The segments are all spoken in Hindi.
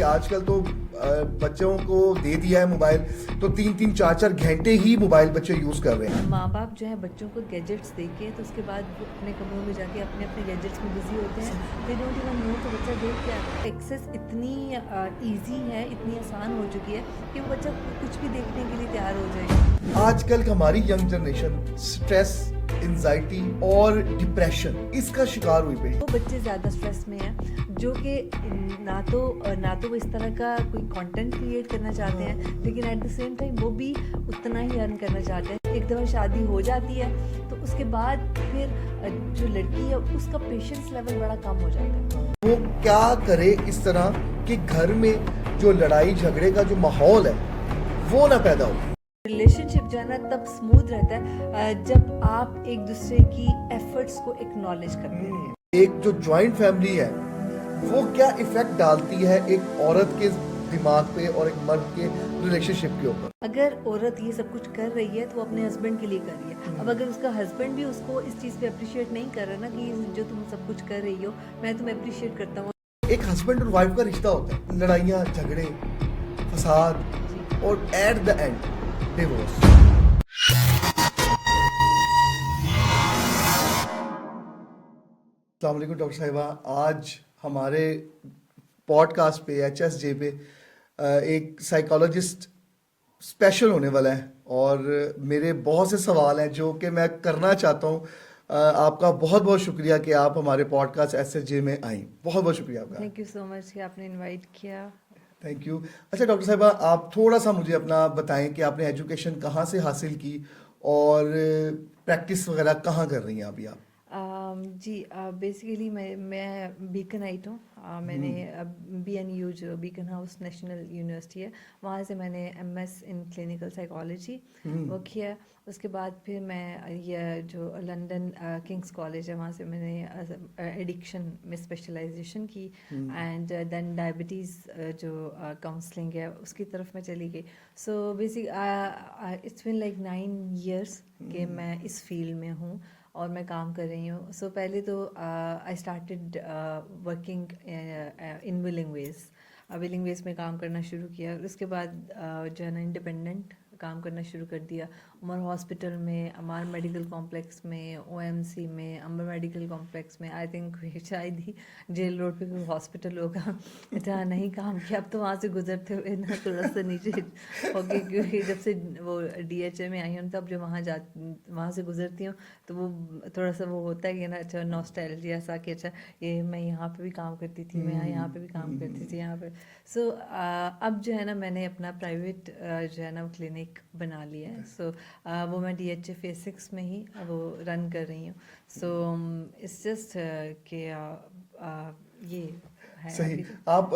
कि आजकल तो बच्चों को दे दिया है मोबाइल तो 3-3 4-4 घंटे ही मोबाइल बच्चे यूज़ कर रहे हैं। माँ बाप जो है बच्चों को गैजेट्स दे के तो उसके बाद वो अपने कमरों में जाके अपने अपने गैजेट्स में बिजी होते हैं। दे डोंट इवन नो तो बच्चा देख क्या है। एक्सेस इतनी इजी है, इतनी आसान हो चुकी है कि वो बच्चा कुछ भी देखने के लिए तैयार हो जाएगा। आजकल की हमारी यंग जनरेशन स्ट्रेस, एंजाइटी और डिप्रेशन इसका शिकार हुई पड़ी। वो बच्चे ज़्यादा स्ट्रेस में हैं जो कि ना तो वो इस तरह का कोई कंटेंट क्रिएट करना चाहते हैं, लेकिन एट द सेम टाइम वो भी उतना ही अर्न करना चाहते हैं। एक दफ़ा शादी हो जाती है तो उसके बाद फिर जो लड़की है उसका पेशेंस लेवल बड़ा कम हो जाता है। वो क्या करे इस तरह कि घर में जो लड़ाई झगड़े का जो माहौल है वो ना पैदा हो। रिलेशनशिप जो है ना तब स्मूथ रहता है जब आप एक दूसरे की एफर्ट्स को एक्नॉलेज करते हैं। एक जो जॉइंट फैमिली है वो क्या इफेक्ट डालती है एक औरत के दिमाग पे और एक मर्द के रिलेशनशिप के ऊपर। अगर औरत ये सब कुछ कर रही है तो वो अपने हस्बैंड के लिए कर रही है। अब अगर उसका हस्बैंड भी उसको इस चीज़ पे अप्रिशिएट नहीं कर रहा ना कि जो तुम सब कुछ कर रही हो मैं तुम्हें अप्रिशिएट करता हूँ। एक हस्बैंड और वाइफ का रिश्ता होता है, लड़ाइयाँ झगड़े फसाद और एट द एंड डिवोर्स। अस्सलाम वालेकुम डॉक्टर साहिबा, आज हमारे पॉडकास्ट पे HSJ पे एक साइकोलॉजिस्ट स्पेशल होने वाला है और मेरे बहुत से सवाल हैं जो कि मैं करना चाहता हूँ। आपका बहुत बहुत शुक्रिया कि आप हमारे पॉडकास्ट SSJ में आई। बहुत बहुत शुक्रिया आपका। थैंक यू सो मच कि आपने इनवाइट किया। Thank you. अच्छा डॉक्टर साहिबा, आप थोड़ा सा मुझे अपना बताएं कि आपने एजुकेशन कहाँ से हासिल की और प्रैक्टिस वगैरह कहाँ कर रही हैं अभी आप? जी बेसिकली मैं बीकनाइट हूँ। मैंने BNU जो बीकन हाउस नेशनल यूनिवर्सिटी है वहाँ से मैंने MS इन क्लिनिकल साइकोलॉजी वो किया। उसके बाद फिर मैं ये जो लंदन किंग्स कॉलेज है वहाँ से मैंने एडिक्शन में स्पेशलाइजेशन की एंड देन डायबिटीज़ जो काउंसलिंग है उसकी तरफ मैं चली गई। So basic it's been like 9 years कि मैं इस फील्ड में हूँ और मैं काम कर रही हूँ। सो पहले तो I started working in willing ways में काम करना शुरू किया। उसके बाद जो है ना इंडिपेंडेंट काम करना शुरू कर दिया। उमर हॉस्पिटल में, अमार मेडिकल कॉम्प्लेक्स में, OMC में, अम्बर मेडिकल कॉम्प्लेक्स में, आई थिंक शायद ही जेल रोड पे कोई हॉस्पिटल होगा जहाँ नहीं काम किया। अब तो वहाँ से गुजरते हुए ना थोड़ा सा नीचे हो गया क्योंकि जब से वो DHA में आई हूँ तब जो वहाँ से गुजरती हूँ तो वो थोड़ा सा वो होता है कि ना अच्छा नॉस्टैल्जिया सा कि अच्छा ये मैं यहाँ पे भी काम करती थी, मैं यहाँ पे भी काम करती थी यहाँ पे। सो अब जो है ना मैंने अपना प्राइवेट जो है ना क्लिनिक बना लिया है। सो वो मैं DHA phase 6 में ही वो रन कर रही हूँ। सो इट्स जस्ट कि ये है सही। अभी तो। आप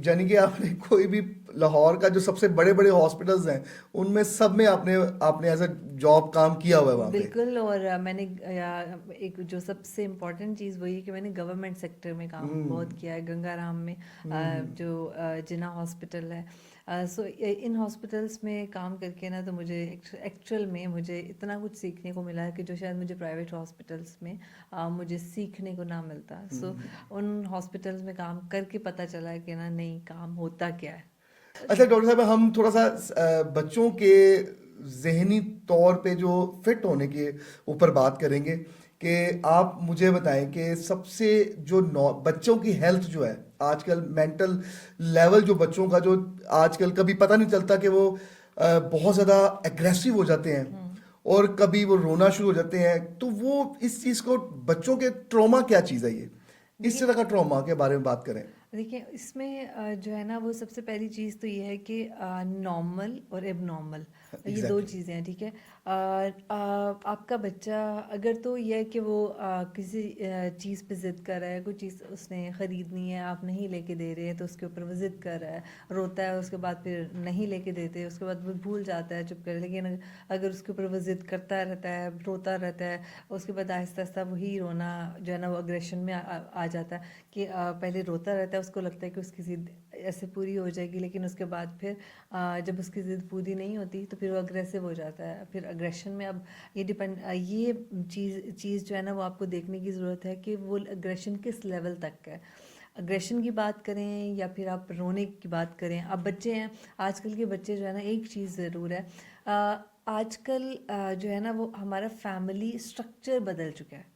यानी कि आपने कोई भी लाहौर का जो सबसे बड़े बड़े हॉस्पिटल्स हैं उनमें सब में आपने आपने एज अ जॉब काम किया हुआ है वहाँ पे? बिल्कुल। और मैंने एक जो सबसे इम्पोर्टेंट चीज़ वही है कि मैंने गवर्नमेंट सेक्टर में काम बहुत किया है। गंगाराम में जो जिना हॉस्पिटल है। सो इन हॉस्पिटल्स में काम करके ना तो मुझे एक्चुअल में मुझे इतना कुछ सीखने को मिला है कि जो शायद मुझे प्राइवेट हॉस्पिटल्स में मुझे सीखने को ना मिलता। सो उन हॉस्पिटल्स में काम करके पता चला है कि ना नहीं काम होता क्या है। अच्छा डॉक्टर साहब, हम थोड़ा सा बच्चों के जहनी तौर पे जो फिट होने के ऊपर बात करेंगे कि आप मुझे बताएं कि सबसे जो बच्चों की हेल्थ जो है आजकल, मेंटल लेवल जो बच्चों का जो आजकल कभी पता नहीं चलता कि वो बहुत ज़्यादा एग्रेसिव हो जाते हैं और कभी वो रोना शुरू हो जाते हैं, तो वो इस चीज़ को बच्चों के ट्रॉमा क्या चीज़ है ये, इस तरह का ट्रॉमा के बारे में बात करें? देखिए इसमें जो है ना वो सबसे पहली चीज़ तो ये है कि नॉर्मल और एबनॉर्मल ये दो एग्जैक्टली। चीज़ें हैं। ठीक है। आपका बच्चा अगर तो ये है कि वो किसी चीज़ पे ज़िद कर रहा है, कोई चीज़ उसने ख़रीदनी है आप नहीं लेके दे रहे हैं तो उसके ऊपर वो ज़िद कर रहा है, रोता है, उसके बाद फिर नहीं लेके देते, उसके बाद वो भूल जाता है, चुप कर। लेकिन अगर उसके ऊपर वो ज़िद करता रहता है, रोता रहता है, उसके बाद आहिस्ता आहिस्ता वही रोना जो है ना वो अग्रेशन में आ जाता है कि पहले रोता रहता है, उसको लगता है कि उसकी ज़िद ऐसे पूरी हो जाएगी, लेकिन उसके बाद फिर जब उसकी ज़िद पूरी नहीं होती तो फिर वो अग्रेसिव हो जाता है। फिर अग्रेशन में अब ये चीज़ जो है ना वो आपको देखने की ज़रूरत है कि वो अग्रेशन किस लेवल तक है। अग्रेशन की बात करें या फिर आप रोने की बात करें, अब बच्चे हैं, आजकल के बच्चे जो है ना, एक चीज़ ज़रूर है, आजकल जो है ना वो हमारा फैमिली स्ट्रक्चर बदल चुका है।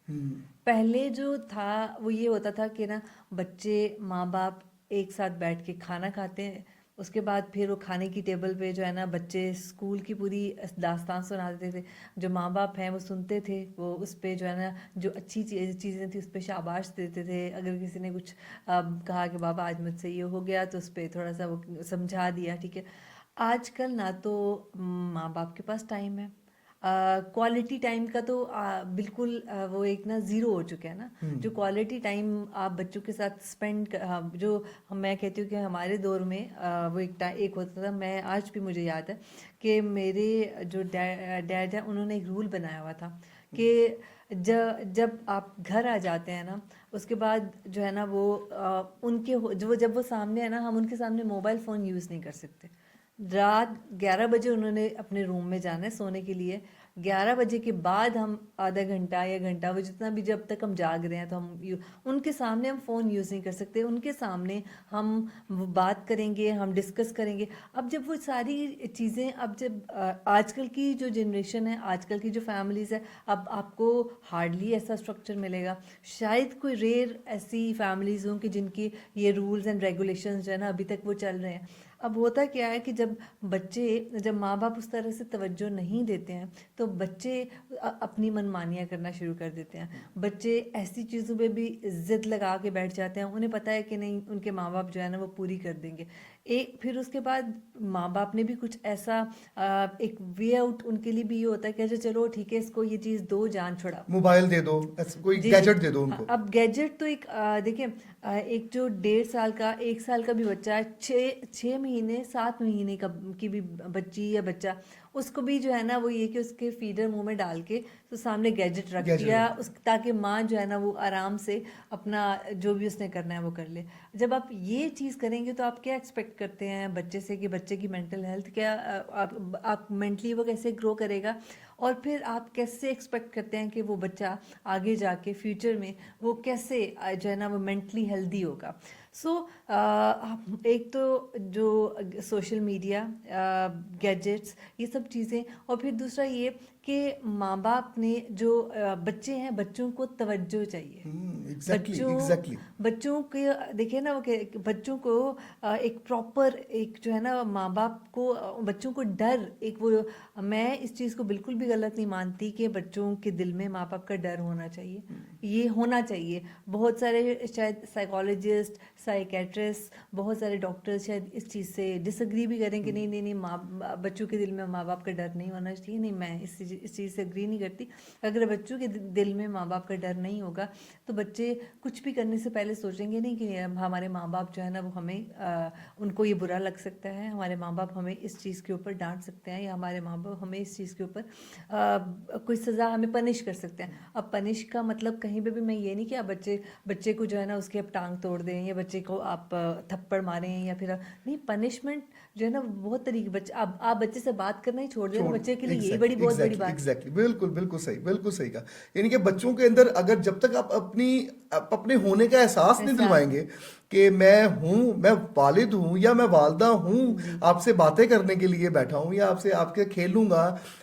पहले जो था वो ये होता था कि ना बच्चे माँ बाप एक साथ बैठ के खाना खाते हैं, उसके बाद फिर वो खाने की टेबल पे जो है ना बच्चे स्कूल की पूरी दास्तान सुना देते थे, जो माँ बाप हैं वो सुनते थे, वो उस पे जो है ना जो अच्छी चीज़ें थी उस पे शाबाश देते थे, अगर किसी ने कुछ कहा कि बाबा आज मुझसे ये हो गया तो उस पे थोड़ा सा वो समझा दिया, ठीक है। आजकल ना तो माँ बाप के पास टाइम है, क्वालिटी टाइम का तो बिल्कुल वो एक ना ज़ीरो हो चुका है ना, जो क्वालिटी टाइम आप बच्चों के साथ स्पेंड जो मैं कहती हूँ कि हमारे दौर में वो एक होता था, मैं आज भी मुझे याद है कि मेरे जो डैड है उन्होंने एक रूल बनाया हुआ था कि जब आप घर आ जाते हैं ना, उसके बाद जो है ना वो जो जब वो सामने है ना, हम उनके सामने मोबाइल फ़ोन यूज़ नहीं कर सकते। रात 11 बजे उन्होंने अपने रूम में जाना है सोने के लिए, 11 बजे के बाद हम आधा घंटा या घंटा, वो जितना भी, जब तक हम जाग रहे हैं तो उनके सामने हम फ़ोन यूज़ नहीं कर सकते, उनके सामने हम वो बात करेंगे, हम डिस्कस करेंगे। अब जब वो सारी चीज़ें, अब जब आजकल की जो जनरेशन है, आजकल की जो फैमिलीज़ है, अब आपको हार्डली ऐसा स्ट्रक्चर मिलेगा, शायद कोई रेयर ऐसी फैमिलीज़ हों कि जिनकी ये रूल्स एंड रेगुलेशंस जो है ना अभी तक वो चल रहे हैं। अब होता क्या है कि जब माँ बाप उस तरह से तवज्जो नहीं देते हैं तो बच्चे अपनी मनमानियाँ करना शुरू कर देते हैं, बच्चे ऐसी चीज़ों पे भी ज़िद लगा के बैठ जाते हैं, उन्हें पता है कि नहीं उनके माँ बाप जो है ना वो पूरी कर देंगे। फिर उसके बाद माँ बाप ने भी कुछ ऐसा एक वे आउट उनके लिए भी ये होता है कि अच्छा चलो ठीक है, इसको ये चीज़ दो, जान छुड़ाओ। मोबाइल दे दो, ऐसा कोई जी जी। गैजेट दे दो हाँ, उनको। अब गैजेट तो एक देखिए, एक जो 1.5 साल का, 1 साल का भी बच्चा है, 6 महीने 7 महीने का की भी बच्ची या बच्चा, उसको भी जो है ना वो ये कि उसके फीडर मुंह में डाल के तो सामने गैजेट रख गैजेट दिया, रख दिया। उस ताकि माँ जो है ना वो आराम से अपना जो भी उसने करना है वो कर ले। जब आप ये चीज़ करेंगे तो आप क्या एक्सपेक्ट करते हैं बच्चे से, कि बच्चे की मेंटल हेल्थ क्या, आप मेंटली वो कैसे ग्रो करेगा, और फिर आप कैसे एक्सपेक्ट करते हैं कि वो बच्चा आगे जाके फ्यूचर में वो कैसे जो है ना वो मेंटली हेल्दी होगा। सो एक तो जो सोशल मीडिया, गैजेट्स, ये सब चीज़ें, और फिर दूसरा ये कि माँ बाप ने जो बच्चे हैं, बच्चों को तवज्जो चाहिए, एग्जैक्टली बच्चों एग्जैक्टली। बच्चों के देखिए ना वो बच्चों को एक प्रॉपर, एक जो है ना माँ बाप को बच्चों को डर, एक वो, मैं इस चीज़ को बिल्कुल भी गलत नहीं मानती कि बच्चों के दिल में माँ बाप का डर होना चाहिए, ये होना चाहिए। बहुत सारे शायद साइकोलॉजिस्ट, साइकेट्रिस्ट, बहुत सारे डॉक्टर्स शायद इस चीज़ से डिसएग्री भी करें कि नहीं नहीं नहीं, बच्चों के दिल में माँ बाप का डर नहीं होना चाहिए। नहीं, मैं इस चीज़ से एग्री नहीं करती। अगर बच्चों के दिल में माँ बाप का डर नहीं होगा तो बच्चे कुछ भी करने से पहले सोचेंगे नहीं कि हमारे माँ बाप जो है ना वो हमें उनको ये बुरा लग सकता है, हमारे माँ बाप हमें इस चीज़ के ऊपर डांट सकते हैं, या हमारे माँ बाप हमें इस चीज़ के ऊपर कोई सज़ा हमें पनिश कर सकते हैं। अब पनिश का मतलब कहीं पे भी मैं ये नहीं कि आप बच्चे को जो है ना उसकी आप टांग तोड़ दें, या बच्चे को आप थप्पड़ मारें, या फिर नहीं, पनिशमेंट जो है ना वो बहुत तरीके, बच्चे आप बच्चे से बात करना ही छोड़ दें तो छोड़ बच्चे के लिए यही बड़ी एग्जैक्टली बहुत बड़ी एग्जैक्टली बात है। एग्जैक्टली, बिल्कुल बिल्कुल सही, बिल्कुल सही कहा। यानी कि बच्चों के अंदर अगर जब तक आप अपने होने का एहसास नहीं एहसास दिलवाएंगे कि मैं हूँ, मैं वालिद हूँ या मैं वालदा हूँ, जी आपसे बातें करने के लिए बैठा हूँ या आपसे आपके खेलूंगा,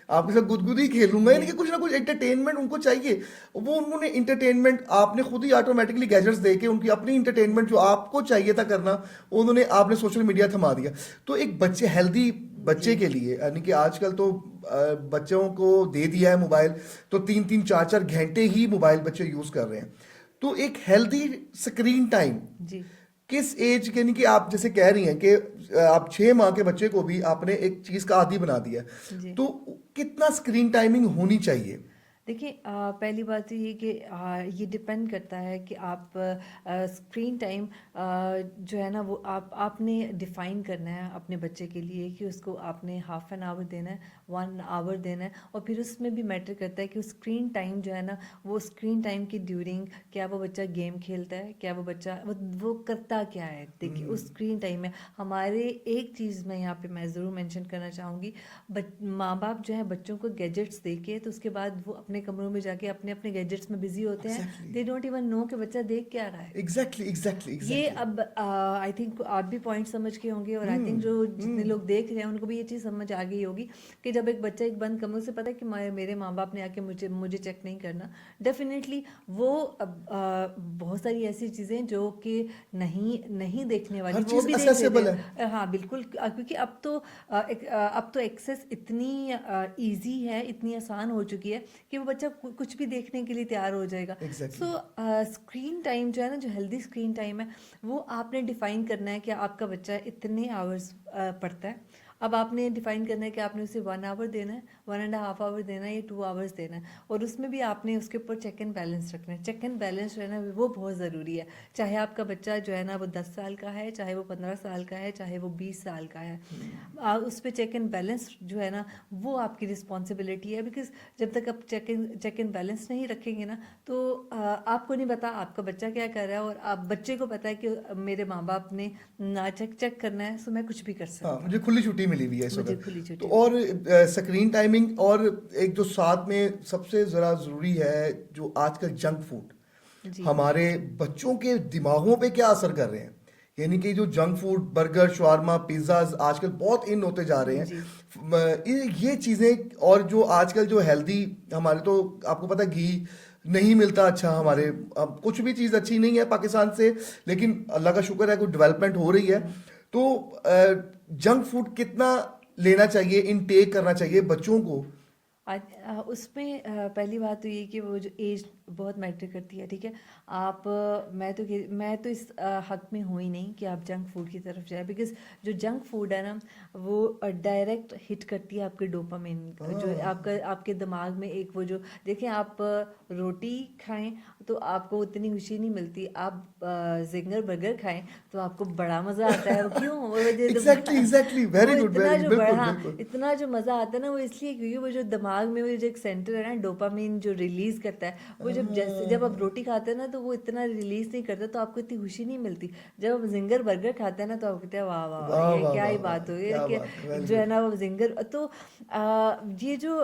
आपके साथ गुदगुदी खेलूंगा, जी यानी कि कुछ ना कुछ एंटरटेनमेंट उनको चाहिए। वो उन्होंने इंटरटेनमेंट आपने खुद ही ऑटोमेटिकली गैजेट्स दे के उनकी अपनी इंटरटेनमेंट जो आपको चाहिए था करना, उन्होंने आपने सोशल मीडिया थमा दिया। तो एक बच्चे हेल्दी जी बच्चे के लिए, यानी कि आजकल तो बच्चों को दे दिया है मोबाइल, तो 3-3 4-4 घंटे ही मोबाइल बच्चे यूज कर रहे हैं। तो एक हेल्दी स्क्रीन टाइम जी किस एज के, यानी कि आप जैसे कह रही हैं कि आप 6 माह के बच्चे को भी आपने एक चीज का आदी बना दिया है, जी। तो कितना स्क्रीन टाइमिंग होनी चाहिए? देखिए, पहली बात तो ये कि ये डिपेंड करता है कि आप स्क्रीन टाइम जो है ना वो आपने डिफ़ाइन करना है अपने बच्चे के लिए, कि उसको आपने हाफ एन आवर देना है, 1 आवर देना है, और फिर उसमें भी मैटर करता है कि स्क्रीन टाइम जो है ना, वो स्क्रीन टाइम की ड्यूरिंग क्या वो बच्चा गेम खेलता है, क्या वो बच्चा वो करता क्या है। देखिए उस स्क्रीन टाइम में हमारे, एक चीज़ मैं यहाँ पे मैं ज़रूर मेंशन करना चाहूँगी, माँ बाप जो है बच्चों को गैजेट्स दे के तो उसके बाद वो अपने अपने कमरों में जाके अपने अपने गैजेट्स में बिजी होते हैं, Exactly. They don't even know कि बच्चा देख क्या रहा है। एग्जैक्टली एग्जैक्टली ये एग्जैक्टली। अब आई थिंक आप भी पॉइंट समझ के होंगे, और आई थिंक जो जितने लोग देख रहे हैं उनको भी ये चीज़ समझ आ गई होगी कि जब एक बच्चा एक बंद कमरे से पता है कि मेरे माँ बाप ने आके मुझे मुझे चेक नहीं करना, डेफिनेटली वो बहुत सारी ऐसी चीज़ें जो कि नहीं नहीं देखने वाली हर वो चीज भी देख लेते accessible हैं। हाँ बिल्कुल, क्योंकि अब तो एक्सेस इतनी ईजी है, इतनी आसान हो चुकी है कि वो बच्चा कुछ भी देखने के लिए तैयार हो जाएगा। Exactly. सो स्क्रीन टाइम जो है ना, जो हेल्दी स्क्रीन टाइम है, वो आपने डिफाइन करना है कि आपका बच्चा इतने आवर्स पढ़ता है। अब आपने डिफाइन करना है कि आपने उसे 1 आवर देना है, 1.5 आवर देना है, या 2 आवर्स देना है, और उसमें भी आपने उसके ऊपर चेक एंड बैलेंस रखना है। चेक एंड बैलेंस रहना वो बहुत ज़रूरी है, चाहे आपका बच्चा जो है ना वो 10 साल का है, चाहे वो 15 साल का है, चाहे वो 20 साल का है। उस पर चेक एंड बैलेंस जो है ना वो आपकी रिस्पॉन्सिबिलिटी है, बिकॉज जब तक आप चेक एंड बैलेंस नहीं रखेंगे ना, तो आपको नहीं पता आपका बच्चा क्या कर रहा है, और आप बच्चे को पता है कि मेरे माँ बाप ने ना चेक करना है, सो मैं कुछ भी कर सकता हाँ, हूँ। मुझे खुली छुट्टी मिली हुई है इस मुझे वक्त। खुली तो छुट्टी और स्क्रीन टाइमिंग, और एक जो साथ में सबसे ज़रा ज़रूरी है, जो आजकल जंक फूड जी हमारे बच्चों के दिमागों पे क्या असर कर रहे हैं। यानी कि जो junk food, burger, shawarma, pizzas आजकल बहुत इन होते जा रहे हैं। जी ये चीज़ें, और जो आजकल जो हेल्दी हमारे, तो आपको पता है घी नहीं मिलता अच्छा हमारे, अब कुछ भी चीज़ अच्छी नहीं है पाकिस्तान से, लेकिन अल्लाह का शुक्र है कुछ डेवलपमेंट हो रही है। तो जंक फूड कितना लेना चाहिए, इनटेक करना चाहिए बच्चों को। उसमें पहली बात तो ये कि वो जो एज बहुत मैटर करती है, ठीक है। आप मैं तो इस हक में हूँ ही नहीं कि आप जंक फूड की तरफ जाए, बिकॉज जो जंक फूड है ना वो डायरेक्ट हिट करती है आपके डोपामिन, जो आपके दिमाग में एक वो जो देखें, आप रोटी खाएं तो आपको उतनी खुशी नहीं मिलती, आप जिंगर बर्गर खाएं तो आपको बड़ा मज़ा आता है। क्यों? एग्जैक्टली वो वेरी गुड, इतना वेरी जो बिल्कुल बड़ा बिल्कुल। इतना जो मज़ा आता है ना, वो इसलिए क्योंकि वो जो दिमाग में वो जो एक सेंटर है ना डोपामिन जो रिलीज करता है, वो जब आप रोटी खाते हैं ना तो वो इतना रिलीज नहीं करता, तो आपको इतनी खुशी नहीं मिलती। जब आप जिंगर बर्गर खाते हैं ना तो आप कहते हैं वाह वाह वाह, वाह ये वाह क्या वाह ही वाह, बात हो क्या गई बात है, वेरी जो है गुड। ना वो जिंगर। तो ये जो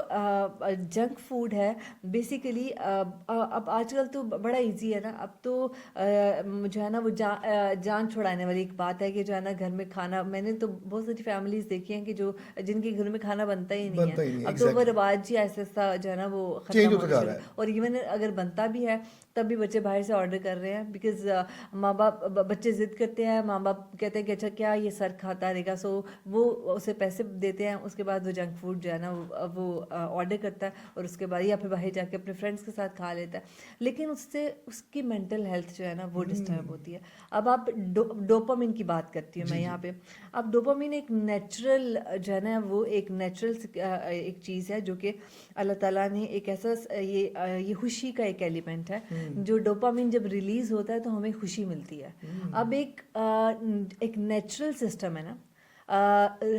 जंक फूड है बेसिकली, अब आजकल तो बड़ा इजी है ना, अब तो जो है ना वो जान छुड़ाने वाली एक बात है कि जो है ना घर में खाना, मैंने तो बहुत सारी फैमिलीज देखी हैं कि जो जिनके घर में खाना बनता ही नहीं बनता है, ही नहीं, अब तो वो एग्जैक्टली रिवाज ही ऐसा ऐसा जो है ना वो खत्म चेंज होता होना जा शुरू। रहा है। और इवन अगर बनता भी है तब भी बच्चे बाहर से ऑर्डर कर रहे हैं, बिकॉज माँ बाप बच्चे जिद करते हैं, माँ बाप कहते हैं कि अच्छा क्या ये सर खाता रहेगा, सो वो उसे पैसे देते हैं, उसके बाद वो जंक फूड जो है ना वो ऑर्डर करता है, और उसके बाद या फिर बाहर जाके अपने फ्रेंड्स के साथ खा लेता है, लेकिन उससे उसकी मेंटल हेल्थ जो है ना वो डिस्टर्ब होती है। अब आप डोपामिन की बात करती हूँ मैं जी जी। यहाँ पे। अब डोपामिन एक नेचुरल जो है ना वो एक नेचुरल एक चीज़ है जो कि अल्लाह ताला ने एक ऐसा ये खुशी का एक एलिमेंट है, जो डोपामिन जब रिलीज होता है तो हमें खुशी मिलती है। अब एक नेचुरल सिस्टम है ना,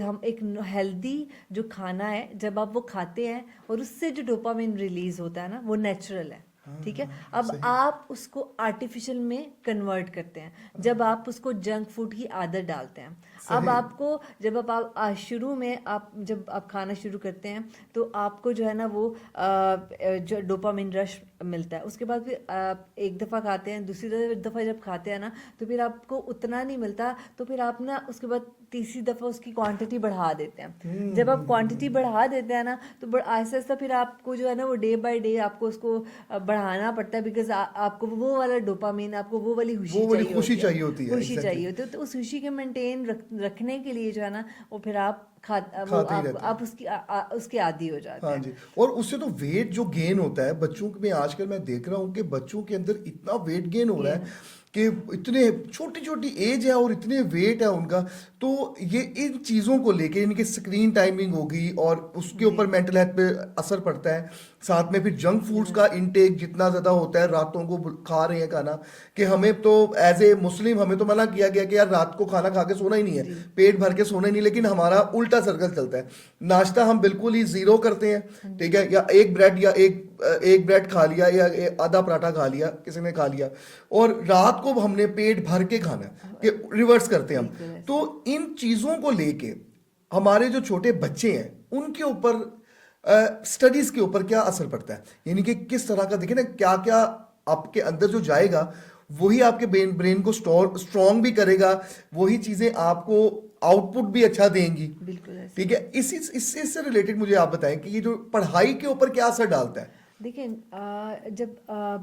हम एक हेल्दी जो खाना है जब आप वो खाते हैं और उससे जो डोपामिन रिलीज होता है ना वो नेचुरल है, ठीक है। अब सही। आप उसको आर्टिफिशियल में कन्वर्ट करते हैं जब आप उसको जंक फूड की आदत डालते हैं। अब सही। आपको जब शुरू में जब आप खाना शुरू करते हैं तो आपको जो है ना वो जो डोपामिन रश मिलता है, उसके बाद फिर आप एक दफ़ा खाते हैं, दूसरी दफ़ा जब खाते हैं ना तो फिर आपको उतना नहीं मिलता, तो फिर आप ना उसके बाद तीसरी दफ़ा उसकी क्वांटिटी बढ़ा देते हैं। जब आप क्वांटिटी बढ़ा देते हैं ना तो आहिस्ता आहिस्ता फिर आपको जो है ना वो डे बाय डे आपको उसको बढ़ाना पड़ता है, बिकॉज आपको वो वाला डोपामिन, आपको वो वाली वो वाली खुशी खुशी चाहिए होती है, खुशी एग्जैक्टली चाहिए होती है। तो उस खुशी के मेंटेन रखने के लिए जो है ना वो फिर आप खाते ही रहते हैं। आप उसके आदी हो जाते हाँ हैं। जी। और उससे तो वेट जो गेन होता है बच्चों में, आजकल मैं देख रहा हूँ कि बच्चों के अंदर इतना वेट गेन हो रहा गेन है कि इतने छोटी छोटी एज है और इतने वेट है उनका। तो ये इन चीज़ों को लेके, यानी कि स्क्रीन टाइमिंग होगी और उसके जी ऊपर मेंटल हेल्थ पे असर पड़ता है। साथ में फिर जंक फूड्स का इनटेक जितना ज़्यादा होता है, रातों को खा रहे हैं खाना, कि हमें तो एज ए मुस्लिम हमें तो मना किया गया कि यार रात को खाना खा के सोना ही नहीं है, जी पेट भर के सोना ही नहीं, लेकिन हमारा उल्टा सर्कल चलता है। नाश्ता हम बिल्कुल ही जीरो करते हैं, ठीक है, या एक ब्रेड या एक ब्रेड खा लिया, या आधा पराठा खा लिया, किसी ने खा लिया, और रात को हमने पेट भर के खाना है, कि रिवर्स करते हैं हम। बिल्कुल ऐसे। तो इन चीज़ों को लेके हमारे जो छोटे बच्चे हैं उनके ऊपर स्टडीज के ऊपर क्या असर पड़ता है, यानी कि किस तरह का, देखिए ना, क्या क्या आपके अंदर जो जाएगा वही आपके ब्रेन को स्ट्रॉन्ग भी करेगा, वही चीजें आपको आउटपुट भी अच्छा देंगी। बिल्कुल ऐसे ठीक ही है, है। इससे रिलेटेड मुझे आप बताएं कि ये जो पढ़ाई के ऊपर क्या असर डालता है। देखिए जब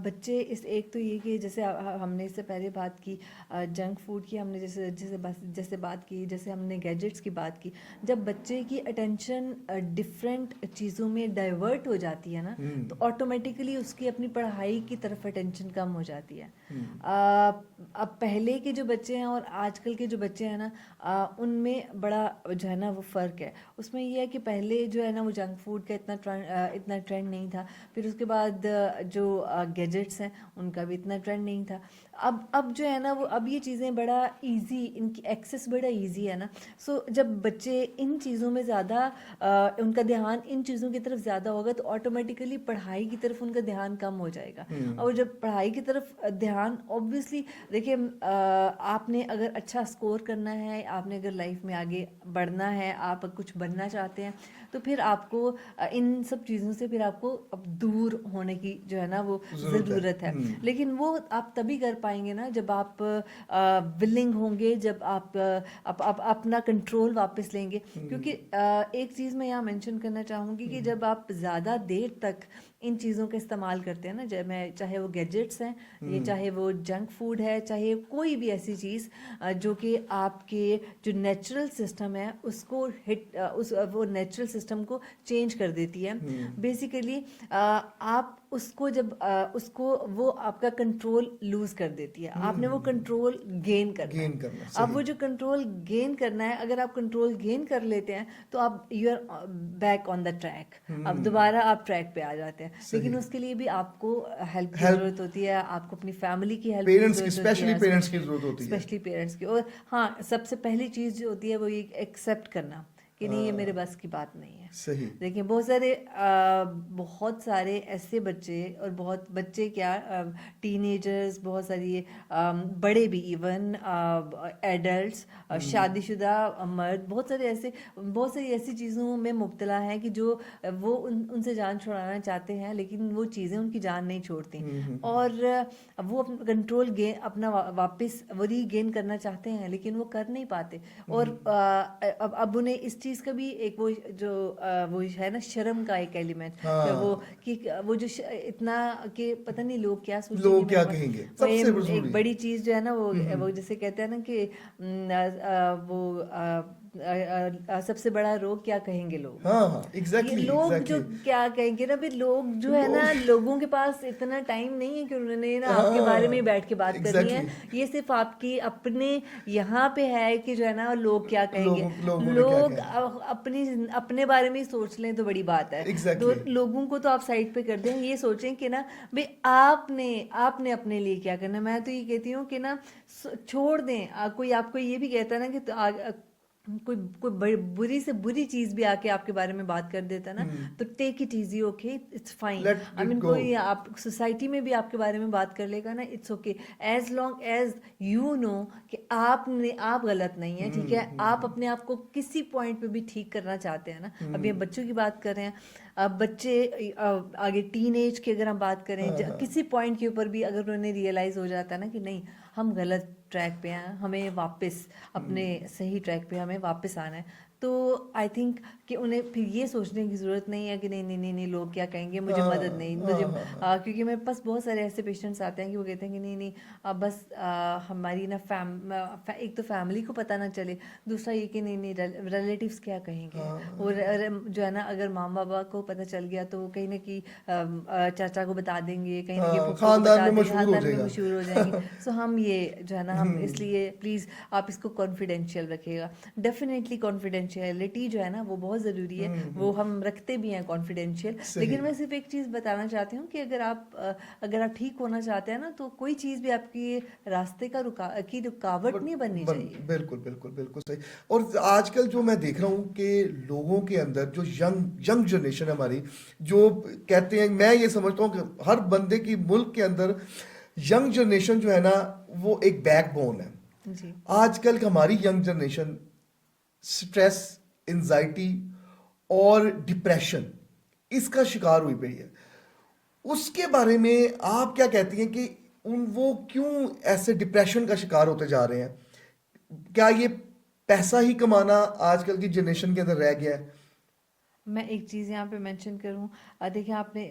बच्चे इस एक तो ये कि जैसे हमने इससे पहले बात की जंक फूड की, हमने जैसे जैसे बात की, जैसे हमने गैजेट्स की बात की। जब बच्चे की अटेंशन डिफरेंट चीज़ों में डाइवर्ट हो जाती है ना, तो ऑटोमेटिकली उसकी अपनी पढ़ाई की तरफ अटेंशन कम हो जाती है। अब पहले के जो बच्चे हैं और आजकल के जो बच्चे हैं ना, उनमें बड़ा जो है ना वो फ़र्क है। उसमें ये है कि पहले जो है ना वो जंक फूड का इतना ट्रेंड नहीं था। फिर उसके बाद जो गैजेट्स हैं उनका भी इतना ट्रेंड नहीं था। अब जो है ना वो अब ये चीज़ें बड़ा इजी, इनकी एक्सेस बड़ा इजी है ना। सो जब बच्चे इन चीज़ों में ज़्यादा उनका ध्यान इन चीज़ों की तरफ ज़्यादा होगा, तो ऑटोमेटिकली पढ़ाई की तरफ उनका ध्यान कम हो जाएगा। और जब पढ़ाई की तरफ ध्यान, ऑब्वियसली देखिए आपने अगर अच्छा स्कोर करना है, आपने अगर लाइफ में आगे बढ़ना है, आप कुछ बनना चाहते हैं, तो फिर आपको इन सब चीज़ों से फिर आपको अब दूर होने की जो है ना वो जरूरत है। ज़रूरत है। लेकिन वो आप तभी कर पाएंगे ना जब आप विलिंग होंगे, जब आप अपना कंट्रोल वापस लेंगे। क्योंकि एक चीज़ मैं यहाँ मेंशन करना चाहूँगी कि जब आप ज़्यादा देर तक इन चीज़ों का इस्तेमाल करते हैं ना, जब मैं चाहे वो गैजेट्स हैं, ये चाहे वो जंक फूड है, चाहे कोई भी ऐसी चीज़ जो कि आपके जो नेचुरल सिस्टम है उसको वो नेचुरल सिस्टम को चेंज कर देती है। बेसिकली आप उसको जब उसको वो आपका कंट्रोल लूज कर देती है। आपने वो कंट्रोल गेन करना गेन है। करना, अब सही। वो जो कंट्रोल गेन करना है, अगर आप कंट्रोल गेन कर लेते हैं तो आप you are back on the track. अब दोबारा आप ट्रैक पे आ जाते हैं। सही। लेकिन उसके लिए भी आपको हेल्प की हेल्प, ज़रूरत होती है, आपको अपनी फैमिली की हेल्प की पेरेंट्स की, ज़रूरत होती स्पेशली है, पेरेंट्स की जरूरत होती है। स्पेशली पेरेंट्स की। और हाँ, सबसे पहली चीज़ जो होती है वो ये एक्सेप्ट करना कि नहीं, ये मेरे बस की बात नहीं है। सही। देखिए बहुत सारे ऐसे बच्चे, और बहुत बच्चे क्या, टीनेजर्स, बहुत सारी बड़े भी, इवन एडल्ट्स, शादीशुदा मर्द, बहुत सारी ऐसी चीज़ों में मुब्तला हैं कि जो वो उनसे जान छुड़ाना चाहते हैं, लेकिन वो चीज़ें उनकी जान नहीं छोड़ती। और वो अपना कंट्रोल अपना वापस वो रीगेन करना चाहते हैं, लेकिन वो कर नहीं पाते। और अब उन्हें इस चीज़ का भी एक वो जो वो है ना, शर्म का एक एलिमेंट, वो हाँ, कि वो जो इतना कि पता नहीं लोग क्या सोचेंगे लोग क्या मेरे बारे। कहेंगे, वो सबसे एक जरूरी। बड़ी चीज़ जो है ना वो जैसे कहते हैं ना कि वो सबसे बड़ा रोग क्या कहेंगे लोग। हाँ हाँ, ये एग्जैक्टली लोग जो एग्जैक्टली। क्या कहेंगे ना, भी लोग जो है ना, लोग, लोगों के पास इतना टाइम नहीं है कि उन्होंने ना आपके बारे में ही हाँ, बैठ के बात करनी है। एग्जैक्टली। ये सिर्फ आपकी अपने यहाँ पे है कि जो है ना लोग क्या कहेंगे। लोगों ने क्या लोग कहा। अपने बारे में ही सोच लें तो बड़ी बात है। तो एग्जैक्टली। लोगों को तो आप साइड पे कर दें, ये सोचें कि ना भाई आपने आपने अपने लिए क्या करना है। मैं तो ये कहती हूँ कि ना छोड़ दें। कोई आपको ये भी कहता है ना कि कोई कोई बुरी से बुरी चीज भी आके आपके बारे में बात कर देता है ना, तो take it easy, okay, it's fine. Let I it mean go. कोई आप सोसाइटी में भी आपके बारे में बात कर लेगा ना, it's okay, as long as you know कि आप गलत नहीं है। ठीक है, आप अपने आप को किसी पॉइंट पे भी ठीक करना चाहते हैं ना। अभी हम बच्चों की बात कर रहे हैं, अब बच्चे आगे टीन एज की अगर हम बात करें, किसी पॉइंट के ऊपर भी अगर उन्हें रियलाइज हो जाता है ना कि नहीं, हम गलत ट्रैक पे हैं, हमें वापस अपने सही ट्रैक पे हमें वापस आना है, तो आई थिंक कि उन्हें फिर ये सोचने की ज़रूरत नहीं है कि नहीं नहीं नहीं नहीं लोग क्या कहेंगे, मुझे हाँ मदद नहीं, हाँ मुझे हाँ क्योंकि मेरे पास बहुत सारे ऐसे पेशेंट्स आते हैं कि वो कहते हैं कि नहीं नहीं बस हमारी ना एक तो फैमिली को पता ना चले, दूसरा ये कि नहीं नहीं रिलेटिव्स क्या कहेंगे। और जो है ना, अगर माँ बाबा को पता चल गया तो वो कहीं ना कहीं चाचा को बता देंगे, कहीं ना कहीं हाँ, फूफा को खानदान बता में देंगे, मशहूर हो खानदान में जाएगा। मशहूर हो जाएंगे। सो हम ये जो है ना, हम इसलिए प्लीज़ आप इसको कॉन्फिडेंशियल रखिएगा। डेफिनेटली कॉन्फिडेंशियलिटी जो है ना वो बहुत ज़रूरी है, वो हम रखते भी हैं कॉन्फिडेंशियल। सही। लेकिन मैं सिर्फ एक चीज़ बताना चाहती हूँ कि अगर आप ठीक होना चाहते हैं ना, तो कोई चीज़ भी आपकी रास्ते की रुकावट नहीं बननी चाहिए। बिल्कुल बिल्कुल बिल्कुल सही। और आजकल जो मैं देख रहा हूँ कि लोगों के अंदर जो यंग जनरेशन है हमारी, जो कहते हैं, मैं ये समझता हूँ कि हर बंदे की मुल्क के अंदर यंग जनरेशन जो है ना वो एक बैकबोन है। जी आजकल की हमारी यंग जनरेशन स्ट्रेस, एंजाइटी और डिप्रेशन, इसका शिकार हुई पड़ी है, उसके बारे में आप क्या कहती हैं कि वो क्यों ऐसे डिप्रेशन का शिकार होते जा रहे हैं? क्या ये पैसा ही कमाना आजकल की जनरेशन के अंदर रह गया है? मैं एक चीज़ यहाँ पे मेंशन करूँ। देखिए आपने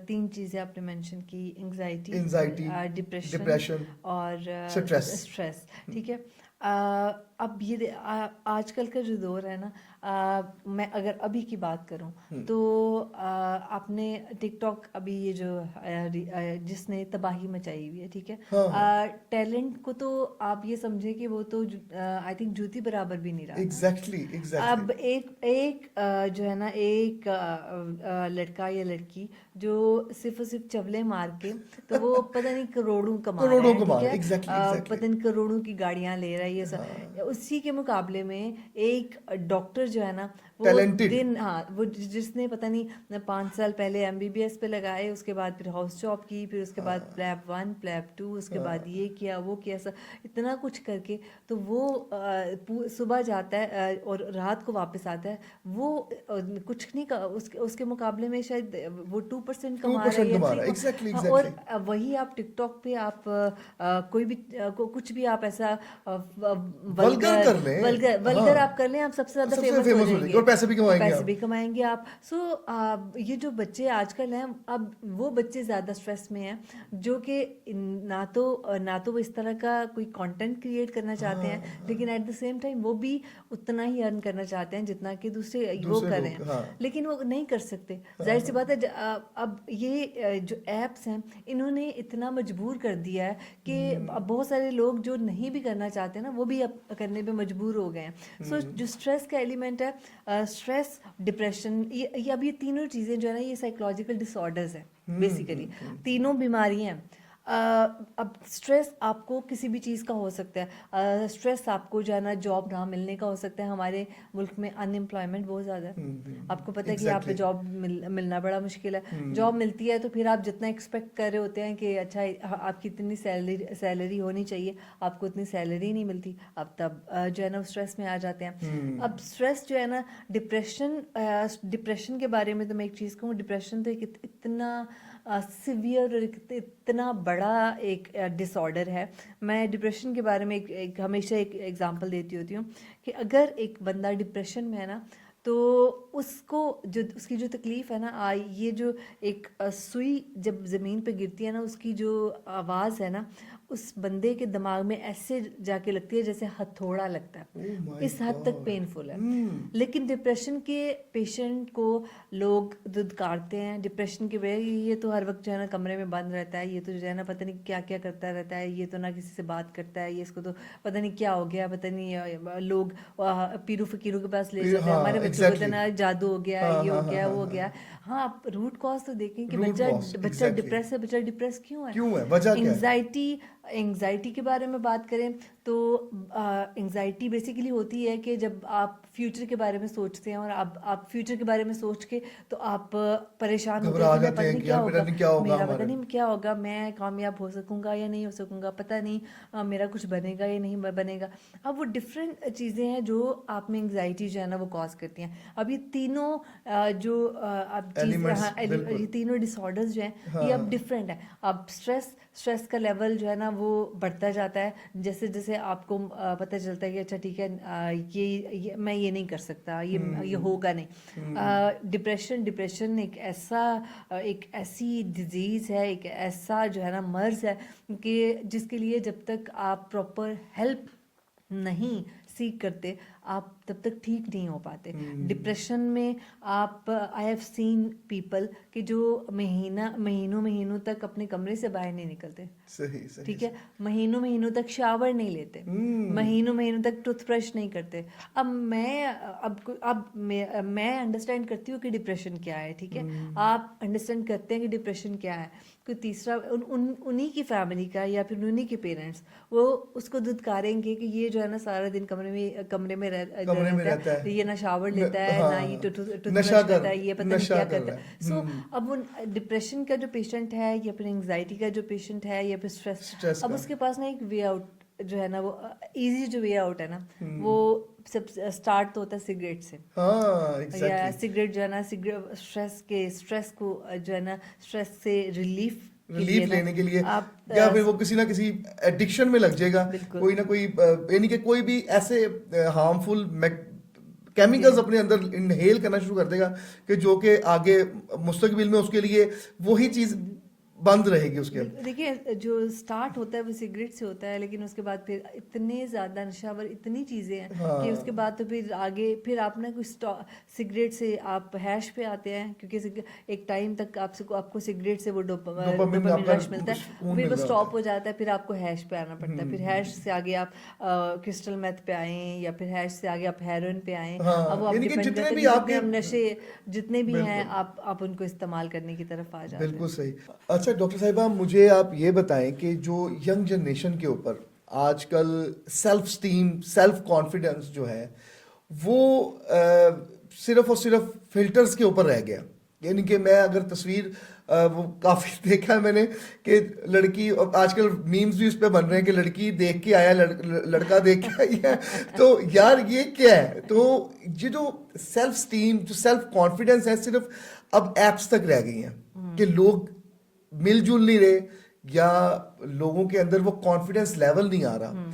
तीन चीज़ें आपने मेंशन की, एंजाइटी, एंजाइटी, डिप्रेशन डिप्रेशन, और स्ट्रेस। स्ट्रेस। ठीक है। अब आजकल का जो दौर है ना, मैं अगर अभी की बात करूँ तो आपने टिकटॉक अभी ये जो जिसने तबाही मचाई हुई है, ठीक हाँ हाँ, है, टैलेंट को तो आप ये समझे कि वो तो आई थिंक जूती बराबर भी नहीं रहा था। Exactly exactly. अब एक एक जो है ना, एक लड़का या लड़की जो सिर्फ और सिर्फ चवले मार के, तो वो पता नहीं करोड़ों कमा रहा करोड़ों है, कमा ठीक रहे, है, एग्जैक्टली एग्जैक्टली। पता नहीं करोड़ों की गाड़ियां ले रहा है ये सब। हाँ, उसी के मुकाबले में एक डॉक्टर जो है ना, वो टैलेंटेड। दिन, हाँ, वो जिसने पता नहीं 5 साल पहले एमबीबीएस पे लगाए, उसके बाद फिर हाउस जॉब की, फिर उसके बाद प्लैब 1 प्लैब 2, उसके बाद ये किया वो किया, सब इतना कुछ करके, तो वो सुबह जाता है और रात को वापस आता है। वो कुछ नहीं का, उसके मुकाबले में शायद वो 2% कमा रहा है 2% या कमा थ्री। रहा है, एग्जैक्टली और एग्जैक्टली। वही आप टिकटॉक पे आप कोई भी कुछ भी आप ऐसा वल्गर वल्गर कर ले। वल्गर हाँ, वल्गर आप कर लें, आप सबसे ज्यादा सबसे फेमस हो फेमस हो जाएगी जाएंगे और पैसे भी और कमाएंगे पैसे आप। भी कमाएंगे आप। सो ये जो बच्चे आजकल हैं, अब वो बच्चे ज्यादा स्ट्रेस में हैं, जो कि ना तो वो इस तरह का कोई कंटेंट क्रिएट करना चाहते हैं, लेकिन एट द सेम टाइम वो भी उतना ही अर्न करना चाहते हैं जितना कि दूसरे वो दूसरे कर रहे लोग, हैं, हाँ लेकिन वो नहीं कर सकते। जाहिर सी बात है, अब ये जो एप्स हैं, इन्होंने इतना मजबूर कर दिया है कि अब बहुत सारे लोग जो नहीं भी करना चाहते ना, वो भी अब करने पे मजबूर हो गए हैं। सो जो स्ट्रेस का एलिमेंट है, स्ट्रेस, डिप्रेशन, ये अब ये तीनों चीज़ें जो है ना, ये साइकोलॉजिकल डिसऑर्डर्स हैं बेसिकली, तीनों बीमारियां हैं। अब स्ट्रेस आपको किसी भी चीज़ का हो सकता है। स्ट्रेस आपको जो है ना जॉब ना मिलने का हो सकता है। हमारे मुल्क में अनएम्प्लॉयमेंट बहुत ज़्यादा है, आपको पता है कि यहाँ पे एग्जैक्टली। जॉब मिलना बड़ा मुश्किल है। जॉब मिलती है तो फिर आप जितना एक्सपेक्ट कर रहे होते हैं कि अच्छा आपकी इतनी सैलरी होनी चाहिए, आपको इतनी सैलरी नहीं मिलती, अब तब जो है ना स्ट्रेस में आ जाते हैं। अब स्ट्रेस जो है ना, डिप्रेशन के बारे में तो मैं एक चीज़ कहूँ, डिप्रेशन तो एक इतना सिवियर और इतना बड़ा एक डिसऑर्डर है। मैं डिप्रेशन के बारे में हमेशा एक एग्जांपल देती होती हूँ कि अगर एक बंदा डिप्रेशन में है ना, तो उसको जो उसकी जो तकलीफ़ है ना, ये जो एक सुई जब ज़मीन पे गिरती है ना, उसकी जो आवाज़ है ना, उस बंदे के दिमाग में ऐसे जाके लगती है जैसे हथौड़ा लगता है, ओह माय इस हद तक गॉड। पेनफुल है। लेकिन डिप्रेशन के पेशेंट को लोग दुदकारते हैं, डिप्रेशन की वजह ये तो हर वक्त जो है ना कमरे में बंद रहता है, ये तो जो है ना पता नहीं क्या क्या करता रहता है, ये तो ना किसी से बात करता है, ये इसको तो पता नहीं क्या हो गया, पता नहीं लोग पीरू फकीरों के पास ले जाते हैं, हाँ हमारे बच्चों को तो एग्जैक्टली। ना जादू हो गया, हाँ ये हो हाँ हाँ गया, हाँ वो हो हाँ। गया। हाँ, आप रूट कॉज तो देखें कि रूट बच्चा कॉज बच्चा एग्जैक्टली। डिप्रेस है। बच्चा डिप्रेस क्यों है? क्यों है, वजह क्या है? एंजाइटी के बारे में बात करें तो एंजाइटी बेसिकली होती है कि जब आप फ्यूचर के बारे में सोचते हैं और आप फ्यूचर के बारे में सोच के तो आप परेशान होते हैं घबरा कि मैं जाते पता हैं नहीं कि क्या यार मेरा होगा, नहीं, क्या होगा मेरा पता हमारे। नहीं क्या होगा, मैं कामयाब हो सकूंगा या नहीं हो सकूंगा, पता नहीं मेरा कुछ बनेगा या नहीं बनेगा। अब वो डिफरेंट चीज़ें हैं जो आप में एंजाइटी जो है ना वो कॉज करती हैं। अब ये तीनों जो अब चीज़, एलिमेंट्स हाँ, ये बिल्कुल। तीनों डिसऑर्डर्स जो हैं, ये अब हाँ डिफरेंट है। अब स्ट्रेस का लेवल जो है ना वो बढ़ता जाता है जैसे जैसे आपको पता चलता है कि अच्छा ठीक है, ये मैं ये नहीं कर सकता, ये होगा नहीं। डिप्रेशन एक ऐसी डिजीज़ है, एक ऐसा जो है ना मर्ज है कि जिसके लिए जब तक आप प्रॉपर हेल्प नहीं सीख करते, आप तब तक ठीक नहीं हो पाते। डिप्रेशन में आप, आई हैव सीन पीपल कि जो महीनों तक अपने कमरे से बाहर नहीं निकलते, सही सही ठीक है, महीनों तक शावर नहीं लेते, महीनों तक टूथब्रश नहीं करते। मैं अंडरस्टैंड करती हूँ कि डिप्रेशन क्या है, ठीक है, आप अंडरस्टैंड करते हैं कि डिप्रेशन क्या है। कोई तीसरा उन्हीं की फैमिली का या फिर उन्हीं के पेरेंट्स वो उसको दुदकारेंगे कि ये जो है ना सारा दिन कमरे में रहता रहता है, ये है। ना शावर लेता है, ना ये नशा टूथब्रश कर करता है, ये पता नहीं नशा क्या कर करता रहा है। है। सो अब वो डिप्रेशन का जो पेशेंट है या फिर एंजाइटी का जो पेशेंट है या फिर स्ट्रेस, स्ट्रेस अब का। उसके पास ना एक वे आउट जो है ना वो इजी जो वे आउट है ना, वो सब स्टार्ट तो होता है सिगरेट से। हाँ या एग्जैक्टली, सिगरेट जो है ना, सिगरेट स्ट्रेस को जो है ना, स्ट्रेस से रिलीफ के लिए रिलीफ ना लेने के लिए, आप या फिर वो किसी ना किसी एडिक्शन में लग जाएगा, बिल्कुल कोई ना कोई यानी कि कोई भी ऐसे हार्मफुल जी केमिकल्स अपने अंदर इनहेल करना शुरू कर देगा कि जो कि आगे मुस्तकबिल में उसके लिए वही चीज बंद रहेगी उसके। देखिए जो स्टार्ट होता है वो सिगरेट से होता है, लेकिन उसके बाद फिर इतने ज़्यादा नशावर इतनी चीज़ें हैं कि उसके हाँ बाद तो फिर आगे फिर आप ना कुछ सिगरेट से आप हैश पे आते हैं, क्योंकि एक टाइम तक आपको सिगरेट से वो डोपामिन डोपामिन आपका रश मिलता है, सुकून फिर मिल वो रहा होता स्टॉप हो जाता है, फिर आपको हैश पे आना पड़ता है, फिर हैश से आगे आप क्रिस्टल मेथ पे आए, या फिर हैश से आगे आप हेरोइन पे आए। है। अब वो हाँ आप यानी कि डिपेंड जितने करते हैं भी कि जितने आपके, हम नशे जितने भी हैं बिल्कुल आप उनको इस्तेमाल करने की तरफ आ जाते बिल्कुल हैं। सही। अच्छा डॉक्टर साहिबा, मुझे आप ये बताएं कि जो यंग जनरेशन के ऊपर आजकल सेल्फ स्टीम, सेल्फ कॉन्फिडेंस जो है वो सिर्फ और सिर्फ फिल्टर्स के ऊपर रह गया। यानी कि मैं अगर तस्वीर वो काफ़ी देखा है मैंने कि लड़की, और आजकल मीम्स भी उस पर बन रहे हैं कि लड़की देख के आया, लड़का देख के आई है। तो यार ये क्या है? तो ये जो सेल्फ स्टीम, जो सेल्फ कॉन्फिडेंस है, सिर्फ अब एप्स तक रह गई हैं कि लोग मिलजुल नहीं रहे, या लोगों के अंदर वो कॉन्फिडेंस लेवल नहीं आ रहा।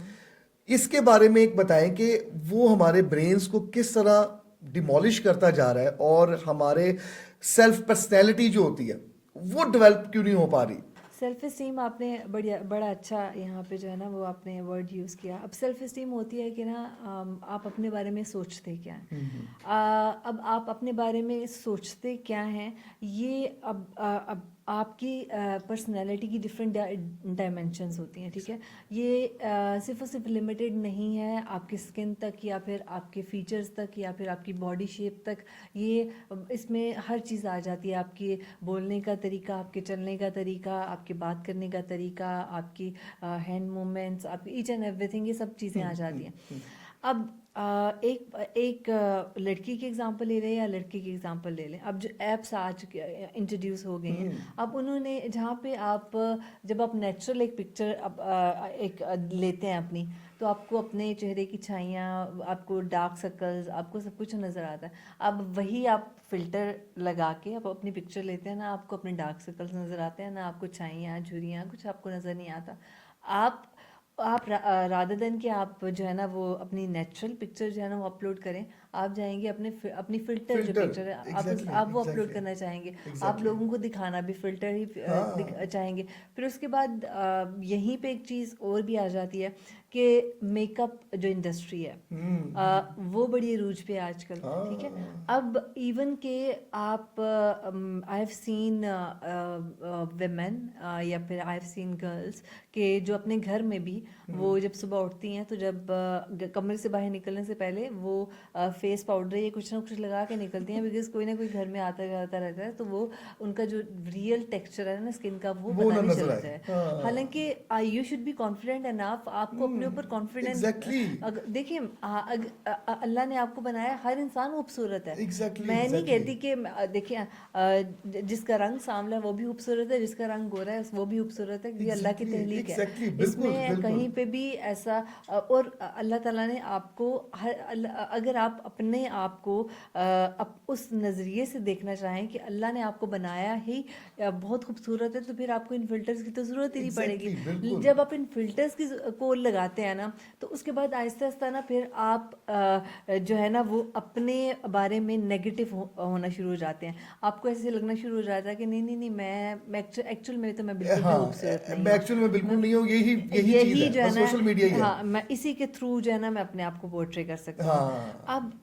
इसके बारे में एक बताएं कि वो हमारे ब्रेन्स को किस तरह डिमोलिश करता जा रहा है, और हमारे सेल्फ पर्सनैलिटी जो होती है वो डेवलप क्यों नहीं हो पा रही। सेल्फ इस्टीम आपने बड़ा अच्छा यहाँ पे जो है ना वो आपने वर्ड यूज़ किया। अब सेल्फ इस्टीम होती है कि ना आप अपने बारे में सोचते क्या हैं। अब आप अपने बारे में सोचते क्या हैं, ये अब आपकी पर्सनैलिटी की डिफरेंट डायमेंशंस होती हैं, ठीक है। ये सिर्फ और सिर्फ लिमिटेड नहीं है आपकी स्किन तक, या फिर आपके फीचर्स तक, या फिर आपकी बॉडी शेप तक। ये इसमें हर चीज़ आ जाती है, आपके बोलने का तरीका, आपके चलने का तरीका, आपके बात करने का तरीका, आपकी हैंड मूवमेंट्स, आपकी ईच एंड एवरीथिंग, ये सब चीज़ें आ जाती हैं। अब एक एक लड़की की एग्जांपल ले लें या लड़के की एग्जांपल ले लें। अब जो ऐप्स आज इंट्रोड्यूस हो गए हैं, अब उन्होंने जहाँ पे आप जब आप नेचुरल एक पिक्चर लेते हैं अपनी, तो आपको अपने चेहरे की छाइयाँ, आपको डार्क सर्कल्स, आपको सब कुछ नज़र आता है। अब वही आप फिल्टर लगा के आप अपनी पिक्चर लेते हैं ना, आपको अपने डार्क सर्कल्स नज़र आते हैं ना, आपको छाइयाँ झुर्रियाँ कुछ आपको नज़र नहीं आता। आप रादर देन कि आप जो है ना वो अपनी नेचुरल पिक्चर जो है ना वो अपलोड करें, आप जाएंगे अपनी फिल्टर जो फिल्टर, पिक्चर है एग्जैक्टली आप वो अपलोड एग्जैक्टली करना चाहेंगे। आप एग्जैक्टली। लोगों को दिखाना भी फिल्टर ही हाँ चाहेंगे। फिर उसके बाद यहीं पे एक चीज़ और भी आ जाती है कि मेकअप जो इंडस्ट्री है वो बड़ी अरूज पे है आजकल, ठीक है। हाँ अब इवन के आप आई हैव सीन वेमेन या फिर आई हैव सीन गर्ल्स के जो अपने घर में भी वो जब सुबह उठती हैं तो जब कमरे से बाहर निकलने से पहले वो फेस पाउडर या कुछ ना कुछ लगा के निकलती हैं, बिकॉज कोई ना कोई घर में आता जाता रहता है, तो वो उनका जो रियल टेक्सचर है ना स्किन का वो वो पता ना नहीं नजर चलता आए। है। हाँ हालांकि you should be confident enough, आपको अपने ऊपर कॉन्फिडेंस। एग्जैक्टली देखिए अल्लाह ने आपको बनाया, हर इंसान खूबसूरत है। एग्जैक्टली मैं नहीं एग्जैक्टली। कहती कि देखिए जिसका रंग सांवला है वो भी खूबसूरत है, जिसका रंग गोरा है वो भी खूबसूरत है, ये अल्लाह की एग्जैक्टली तहलीक है। एग्जैक्टली, बिल्कुल इसमें बिल्कुल। कहीं पे भी ऐसा और अल्लाह ताला ने आपको अगर आप अपने आप को उस नज़रिए से देखना चाहें कि अल्लाह ने आपको बनाया ही बहुत खूबसूरत है, तो फिर आपको इन फिल्टर्स की तो ज़रूरत ही नहीं एग्जैक्टली पड़ेगी। बिल्कुल। जब आप इन फिल्टर्स की को लगाते हैं ना, तो उसके बाद आहिस्ता आहिस्ता ना फिर आप जो है ना वो अपने बारे में नेगेटिव होना शुरू हो जाते हैं। आपको ऐसे लगना शुरू हो जाता है कि नहीं नहीं नहीं मैं एक्चुअल में तो मैं बिल्कुल भी हाँ खूबसूरत नहीं मैं हूँ। एक्चुअल में बिल्कुल मैं नहीं हूँ, यही यही चीज यही है, जो है बस ना, सोशल मीडिया ही है। हाँ मैं इसी के थ्रू जो है ना मैं अपने आप को पोर्ट्रे कर सकती हूँ। हाँ अब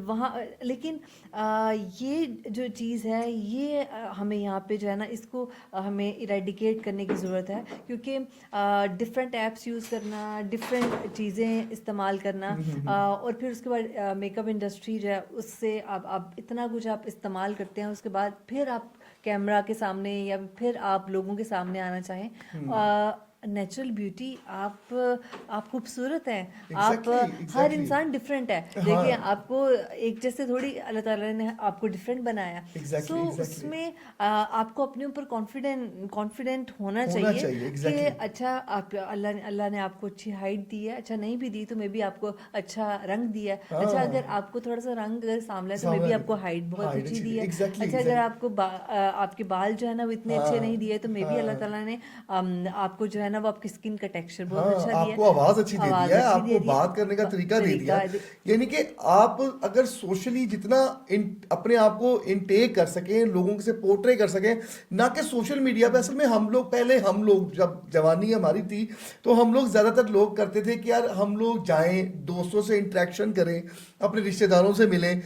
वहाँ लेकिन ये जो चीज़ है ये हमें यहाँ पे जो है ना इसको हमें इरेडिकेट करने की ज़रूरत है, क्योंकि डिफरेंट ऐप्स यूज़ करना, डिफरेंट चीज़ें इस्तेमाल करना और फिर उसके बाद मेकअप इंडस्ट्री जो है उससे आप इतना कुछ आप इस्तेमाल करते हैं, उसके बाद फिर आप कैमरा के सामने या फिर आप लोगों के सामने आना चाहें, नेचुरल ब्यूटी, आप खूबसूरत हैं, आप एग्जैक्टली हर एग्जैक्टली। इंसान डिफरेंट है। हाँ, देखिए आपको एक जैसे थोड़ी अल्लाह ताला ने आपको डिफरेंट बनाया। So exactly exactly. उसमें आपको अपने ऊपर कॉन्फिडेंट होना होना चाहिए चाहिए, कि एग्जैक्टली। अच्छा आप अल्लाह ने आपको अच्छी हाइट दी है, अच्छा नहीं भी दी तो मे बी आपको अच्छा रंग दिया है, अच्छा अगर हाँ, आपको थोड़ा सा रंग अगर सांवला है तो मे सामने बी आ आपको गया। हाइट बहुत हाइट ऊंची अच्छी दी थी, है, एग्जैक्टली अच्छा अगर एग्जैक्टली। आपको आपके बाल जो है ना वो इतने अच्छे नहीं हाँ दिए तो मे बी अल्लाह हाँ ताला ने आपको जो है ना वो आपकी स्किन का टेक्सचर बहुत हाँ, अच्छा दिया आपको है, आवाज अच्छी दे दिया आवाज़ है, अच्छी आपको दे दी है, बात करने का तरीका दे दिया तरीका है। यानी कि आप अगर सोशली जितना अपने आप को इनटेक कर सकें, लोगों से पोर्ट्रे कर सकें, ना कि सोशल मीडिया पे। असल में हम लोग पहले, हम लोग जब जवानी हमारी थी, तो हम लोग ज्यादातर लोग करते थे कि यार हम लोग जाएं, दोस्तों से इंटरेक्शन करें, अपने रिश्तेदारों से मिलें।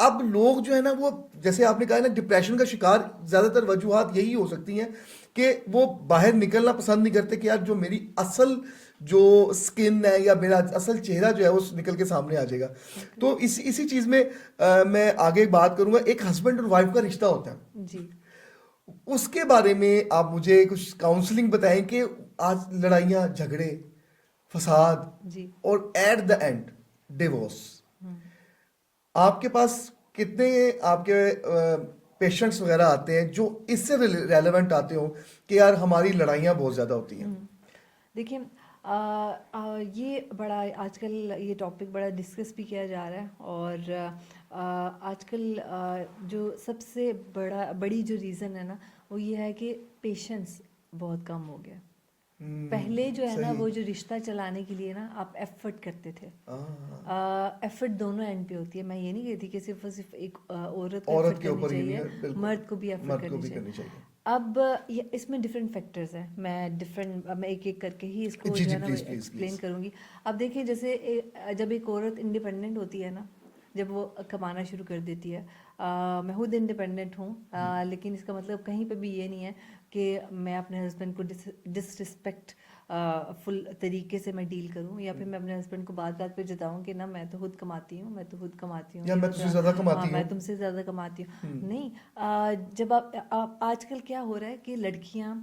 अब लोग जो है ना वो, जैसे आपने कहा ना, डिप्रेशन का शिकार ज्यादातर वजूहात यही हो सकती हैं कि वो बाहर निकलना पसंद नहीं करते कि यार जो मेरी असल जो स्किन है या मेरा असल चेहरा जो है वो निकल के सामने आ जाएगा। तो इसी इसी चीज में मैं आगे बात करूंगा। एक हस्बैंड और वाइफ का रिश्ता होता है, जी उसके बारे में आप मुझे कुछ काउंसलिंग बताएं कि आज लड़ाइयाँ, झगड़े, फसाद जी। और एट द एंड डिवोर्स, हम्म। आपके पास कितने आपके पेशेंट्स वगैरह आते हैं जो इससे रेलेवेंट आते हो कि यार हमारी लड़ाइयाँ बहुत ज़्यादा होती हैं? हम्म। देखिए ये बड़ा आजकल ये टॉपिक बड़ा डिस्कस भी किया जा रहा है, और आजकल जो सबसे बड़ी जो रीज़न है ना वो ये है कि पेशेंस बहुत कम हो गया। पहले जो है ना सही। वो जो रिश्ता चलाने के लिए ना आप एफर्ट करते थे। हाँ, एफर्ट दोनों एंड पे होती है, मैं ये नहीं कहती कि सिर्फ एक औरत को औरत एफर्ट के करनी ऊपर ही नहीं चाहिए, है, बिल्कुल। मर्द को भी एफर्ट मर्द को करनी भी चाहिए। करनी चाहिए। अब ये इसमें डिफरेंट फैक्टर्स हैं, मैं एक एक करके ही इसको जी जो जी, है ना प्लीज प्लीज एक्सप्लेन प्लीज। करूँगी। अब देखिए जैसे जब एक औरत इंडिपेंडेंट होती है ना, जब वो कमाना शुरू कर देती है, मैं खुद इंडिपेंडेंट हूँ, लेकिन इसका मतलब कहीं पे भी ये नहीं है कि मैं अपने हस्बैंड को डिसरिस्पेक्ट फुल तरीके से मैं डील करूँ, या फिर मैं अपने हस्बैंड को बात बात पे जताऊँ कि ना मैं तो खुद कमाती हूँ, मैं तो खुद कमाती हूँ, या ये मैं तो तुझसे ज्यादा हाँ कमाती हूँ। मैं तुमसे ज़्यादा कमाती हूँ। हम्म। नहीं, जब आप आजकल क्या हो रहा है कि लड़कियां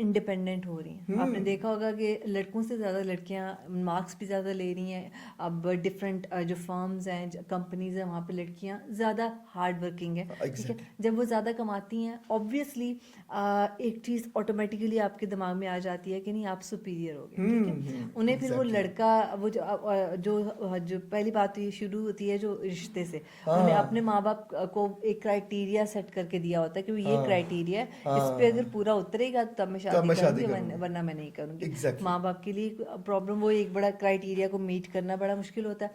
इंडिपेंडेंट हो रही हैं, आपने हम्म। देखा होगा कि लड़कों से ज़्यादा लड़कियां मार्क्स भी ज़्यादा ले रही हैं। अब डिफरेंट जो फर्म्स हैं, कंपनीज हैं, वहाँ पे लड़कियां ज़्यादा हार्ड वर्किंग है। ठीक है, एग्जैक्टली। जब वो ज़्यादा कमाती हैं ऑब्वियसली एक चीज़ ऑटोमेटिकली आपके दिमाग में आ जाती है कि नहीं आप सुपीरियर हो गए। ठीक है, उन्हें फिर वो एग्जैक्टली। लड़का वो जो पहली बात तो ये शुरू होती है जो रिश्ते से, उन्हें अपने हाँ माँ बाप को एक क्राइटेरिया सेट करके दिया होता है कि ये हाँ क्राइटेरिया है, इस पे अगर हाँ, पूरा उतरेगा तब मैं तब शादी मैं शादी करूंगी, करूंगी। वरना मैं नहीं करूंगी। एग्जैक्टली। माँ बाप के लिए प्रॉब्लम, वो एक बड़ा क्राइटेरिया को मीट करना बड़ा मुश्किल होता है।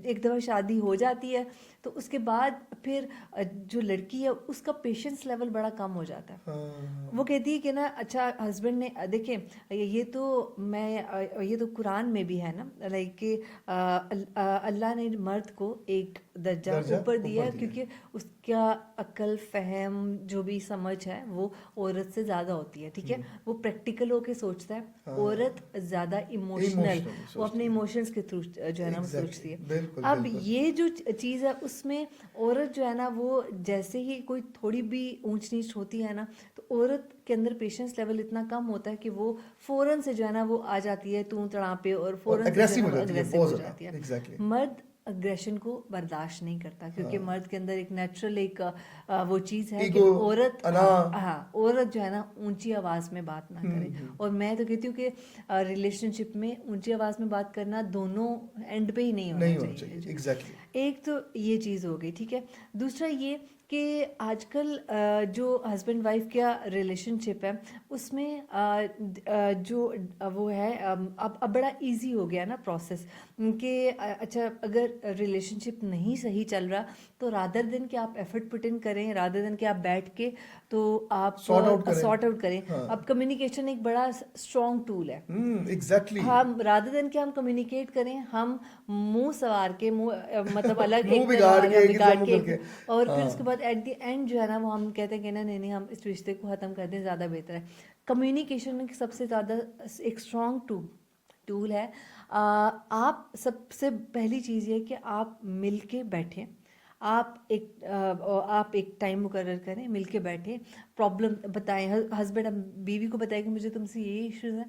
एक दफ़ा शादी हो जाती है तो उसके बाद फिर जो लड़की है उसका पेशेंस लेवल बड़ा कम हो जाता है। हाँ। वो कहती है कि ना अच्छा हस्बैंड ने देखिए ये तो ये तो कुरान में भी है ना, लाइक कि अल्लाह ने मर्द को एक दर्जा दर्जा ऊपर दिया ऊपर है, दिया है। क्योंकि उसका अक्ल फहम जो भी समझ है वो औरत से ज़्यादा होती है। ठीक है, वो प्रैक्टिकल होके सोचता है, औरत हाँ, ज़्यादा इमोशनल, इमोशनली वो अपने सोचती है। इमोशंस के थ्रू जो है ना वो एग्जैक्टली, सोचती है। बिल्कुल अब बिल्कुल। ये जो चीज़ है उसमें औरत जो है ना वो जैसे ही कोई थोड़ी भी ऊंच नीच होती है ना तो औरत के अंदर पेशेंस लेवल इतना कम होता है कि वो फौरन से जो है ना वो आ जाती है तू तड़ा पे, और और फौरन से जो है अग्रेसिव ना हो वो जाती है, अग्रेसिव बहुत हो ज्यादा। जाती है। एग्जैक्टली। मर्द अग्रेशन को बर्दाश्त नहीं करता, क्योंकि हाँ। मर्द के अंदर एक नेचुरल एक वो चीज़ है कि ईगो। औरत, अना। हाँ औरत जो है ना ऊंची आवाज़ में बात ना करे। और मैं तो कहती हूँ कि रिलेशनशिप में ऊंची आवाज़ में बात करना दोनों एंड पे ही नहीं होना नहीं होना चाहिए। चाहिए, एग्जैक्टली। एक तो ये चीज़ हो गई। ठीक है, दूसरा ये कि आजकल जो हस्बैंड वाइफ का रिलेशनशिप है उसमें जो वो है अब बड़ा इजी हो गया ना प्रोसेस कि अच्छा अगर रिलेशनशिप नहीं सही चल रहा तो रादर देन कि आप एफर्ट पुट इन करें, रादर देन कि आप बैठ के तो आप सॉर्ट आउट करें। सॉर्ट आउट करें। हाँ। अब कम्युनिकेशन एक बड़ा स्ट्रॉन्ग टूल है। एग्जैक्टली। हम रादर देन कि हम कम्युनिकेट करें, हम मुंह सवार के मुंह मतलब अलग मुंह एक बिगाड़ के किसी बिगाड़ मुंह के करके। और फिर उसके हाँ। बाद एट द एंड जो है ना वो हम कहते हैं कि ना नहीं नहीं हम इस रिश्ते को ख़त्म कर दें, ज़्यादा बेहतर है। कम्युनिकेशन सबसे ज़्यादा एक स्ट्रॉन्ग टूल है। आप सबसे पहली चीज़ ये है कि आप मिल के बैठें, आप एक टाइम मुकर्रर करें, मिलके बैठे, प्रॉब्लम बताएं, हस्बैंड बीवी को बताए कि मुझे तुमसे ये इश्यूज है,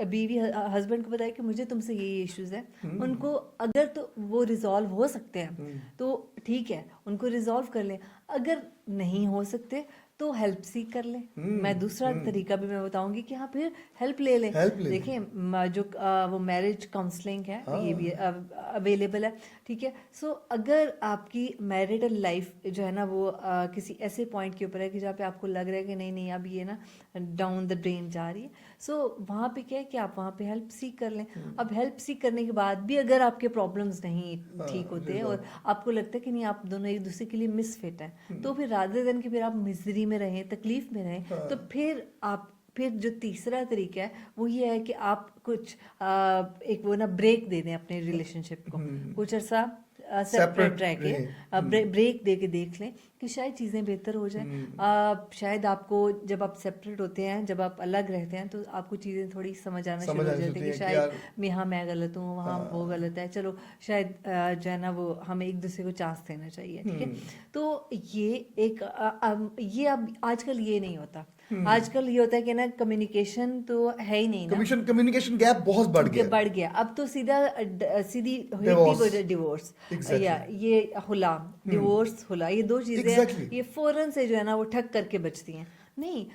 बीवी हस्बैंड को बताए कि मुझे तुमसे ये इश्यूज है। उनको अगर तो वो रिजॉल्व हो सकते हैं तो ठीक है, उनको रिजॉल्व कर लें। अगर नहीं हो सकते तो हेल्प सीख कर लें। मैं दूसरा तरीका भी मैं बताऊंगी कि हाँ, फिर हेल्प ले लें। हेल्प ले लें। देखिए वो मैरिज काउंसलिंग है, ये भी अवेलेबल है, ठीक है। सो अगर आपकी मैरिटल लाइफ जो है ना वो किसी ऐसे पॉइंट के ऊपर है कि जहाँ पे आपको लग रहा है कि नहीं नहीं अब ये ना डाउन द ड्रेन जा रही है, सो वहाँ पे क्या है कि आप वहाँ पे हेल्प सीख कर लें। अब हेल्प सीख करने के बाद भी अगर आपके प्रॉब्लम्स नहीं ठीक होते हैं और आपको लगता है कि नहीं आप दोनों एक दूसरे के लिए मिसफिट हैं, तो फिर रादर देन कि फिर आप मिजरी में रहें, तकलीफ में रहें, तो फिर जो तीसरा तरीका है वो ये है कि आप कुछ एक वो ना ब्रेक दे दें अपने रिलेशनशिप को, कुछ अर्सा सेपरेट रह के ब्रेक दे के देख लें कि शायद चीज़ें बेहतर हो जाए। शायद आपको जब आप सेपरेट होते हैं, जब आप अलग रहते हैं, तो आपको चीज़ें थोड़ी समझ आना शुरू हो जाती है कि शायद मैं गलत हूँ, वहाँ वो गलत है, चलो शायद जो है ना वो हमें एक दूसरे को चांस देना चाहिए, ठीक है। तो ये ये अब आजकल ये नहीं होता। आजकल ये होता है कि ना कम्युनिकेशन तो है ही नहीं ना, कम्युनिकेशन गैप बहुत बढ़ गया। अब तो सीधी Divorce. Divorce Exactly. या ये हुला, डिवोर्स हुला, ये दो चीजें Exactly. ये फौरन से जो है ना वो ठक करके बचती हैं। नहीं,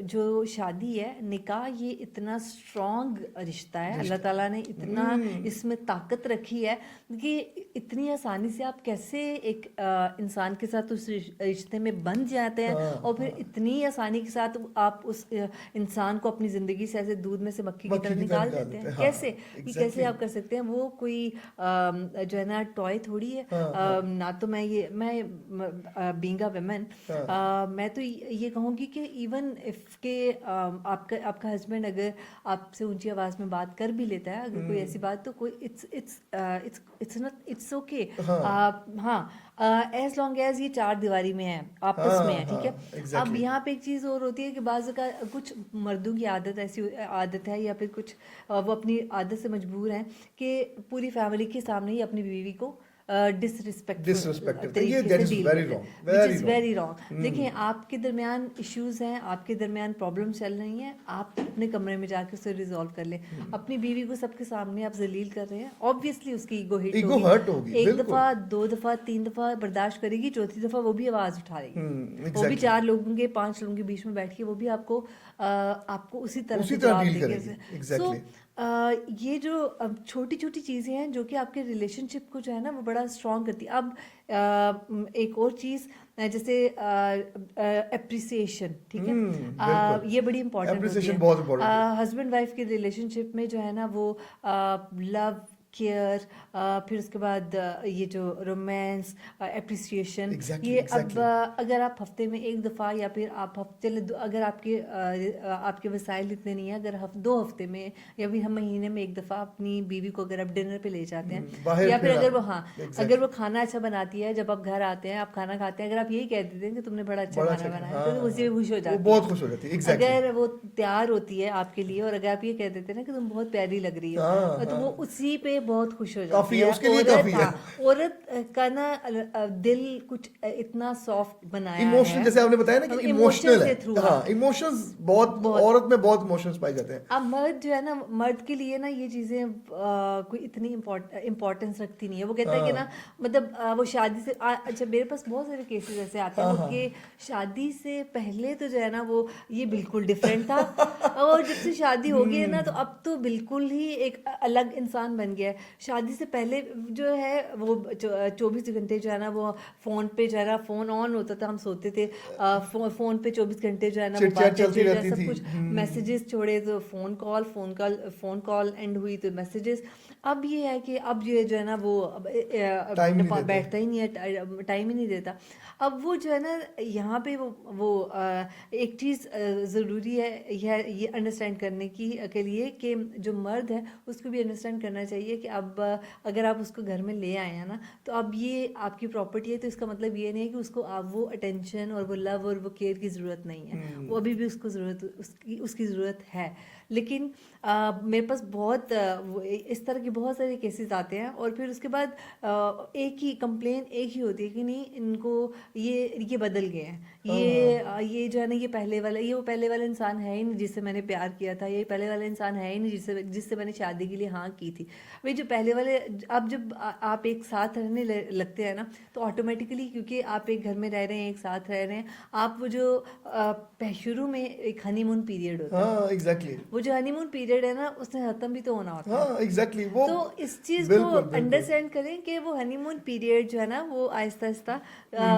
जो शादी है, निकाह, ये इतना स्ट्रॉन्ग रिश्ता है, अल्लाह ताला ने इतना इसमें ताकत रखी है कि इतनी आसानी से आप कैसे एक इंसान के साथ उस रिश्ते में बंध जाते हैं और फिर इतनी आसानी के साथ आप उस इंसान को अपनी जिंदगी से ऐसे दूध में से मक्खी की तरह निकाल देते हैं। कैसे कि कैसे आप कर सकते हैं? वो कोई जो है ना टॉय थोड़ी है। ना तो मैं बीइंग अ वुमेन, मैं तो ये कहूँगी कि इवन इफ के आपका हस्बैंड अगर आपसे ऊंची आवाज में बात कर भी लेता है, अगर कोई ऐसी बात, तो कोई इट्स ओके। हाँ, एज लॉन्ग एज ये चार दीवारी में है, आपस में है, ठीक है। अब यहाँ पे एक चीज और होती है कि बाज़ का कुछ मर्दों की ऐसी आदत है, या फिर कुछ वो अपनी आदत से मजबूर हैं कि पूरी फैमिली के सामने ही अपनी बीवी को डिसरिस्पेक्टफुल तरीके से डील करते हैं, विच इज़ वेरी रॉन्ग। देखिए, आपके दरमियान इश्यूज हैं, आपके दरमियान प्रॉब्लम चल रही हैं, आप अपने कमरे में जाकर उसे रिजॉल्व कर लें। अपनी बीवी को सबके सामने आप जलील कर रहे हैं, ऑब्वियसली उसकी ईगो हर्ट होगी। एक दफा, दो दफा, तीन दफा बर्दाश्त करेगी, चौथी दफा वो भी आवाज उठा लेगी। वो भी चार लोगों के, पांच लोगों के बीच में बैठ के वो भी आपको उसी तरह से जवाब देगी। सो ये जो छोटी छोटी चीज़ें हैं जो कि आपके रिलेशनशिप को जो है ना वो बड़ा स्ट्रॉन्ग करती है। अब एक और चीज़ जैसे एप्रिसिएशन, ठीक है, ये बड़ी इंपॉर्टेंट होती है। हस्बैंड वाइफ के रिलेशनशिप में जो है ना वो लव, केयर, फिर उसके बाद ये जो रोमांस, एप्रिसिएशन, ये अब अगर आप हफ्ते में एक दफ़ा, या फिर आप अगर आपके वसाइल इतने नहीं है, अगर 2 हफ्ते में या फिर हम महीने में एक दफ़ा अपनी बीवी को अगर आप डिनर पे ले जाते हैं, या फिर अगर वो खाना अच्छा बनाती है, जब आप घर आते हैं, आप खाना खाते हैं, अगर आप यही कह देते हैं कि तुमने बड़ा अच्छा खाना बनाया, तो उसे खुश हो जाती है, बहुत खुश हो जाती है। अगर वो तैयार होती है आपके लिए और अगर आप ये कह देते हैं ना कि तुम बहुत प्यारी लग रही हो, तो वो उसी पे बहुत खुश हो जाती है। उसके लिए काफी है। औरत का ना दिल कुछ इतना सॉफ्ट बनाया है, जैसे आपने बताया ना कि इमोशनल है। हाँ, इमोशंस बहुत औरत में बहुत इमोशंस पाए जाते हैं। अब मर्द जो है ना, मर्द के लिए ना ये चीजें कोई इतनी इम्पोर्टेंस रखती नहीं है। वो कहता है कि ना, मतलब वो शादी से अच्छा, मेरे पास बहुत सारे केसेस ऐसे आते हैं कि शादी से पहले तो जो है ना वो ये बिल्कुल डिफरेंट था और जब से शादी हो गई है ना तो अब तो बिल्कुल ही एक अलग इंसान बन गया है। शादी से पहले जो है वो 24 घंटे जो है ना वो फोन पे जो है ना, फोन ऑन होता था, हम सोते थे, फोन पे 24 घंटे जो है ना वो बात चलती रहती थी, सब कुछ, मैसेजेस छोड़े तो फोन कॉल एंड हुई तो मैसेजेस। अब ये है कि अब ये जो है ना वो बैठता ही नहीं है, टाइम ही नहीं देता। अब वो जो है ना यहाँ पे वो एक चीज़ ज़रूरी है ये अंडरस्टैंड करने के लिए कि जो मर्द है उसको भी अंडरस्टैंड करना चाहिए कि अब अगर आप उसको घर में ले आए हैं ना, तो अब ये आपकी प्रॉपर्टी है, तो इसका मतलब ये नहीं है कि उसको आप वो अटेंशन और वो लव और वो केयर की ज़रूरत नहीं है, वो अभी भी उसको ज़रूरत उसकी ज़रूरत है। लेकिन मेरे पास बहुत इस तरह के बहुत सारे केसेस आते हैं, और फिर उसके बाद एक ही कंप्लेन एक ही होती है कि नहीं, इनको ये बदल गए हैं, ये जो है ना, ये वो पहले वाला इंसान है ही नहीं जिससे मैंने प्यार किया था, ये पहले वाला इंसान है ही नहीं जिससे मैंने शादी के लिए हाँ की थी। वे जो पहले वाले, अब जब आप एक साथ रहने लगते हैं ना, तो ऑटोमेटिकली, क्योंकि आप एक घर में रह रहे हैं, एक साथ रह रहे हैं, आप वो जो शुरू में एक हनीमून पीरियड होता है, हाँ एग्जैक्टली, वो जो हनीमून पीरियड है ना, उसने खत्म भी तो होना होता है। हाँ एग्जैक्टली वो, तो इस चीज को बिल्कुल बिल्कुल। अंडरस्टैंड करें कि वो हनीमून पीरियड जो है ना, वो आहिस्ता आहिस्ता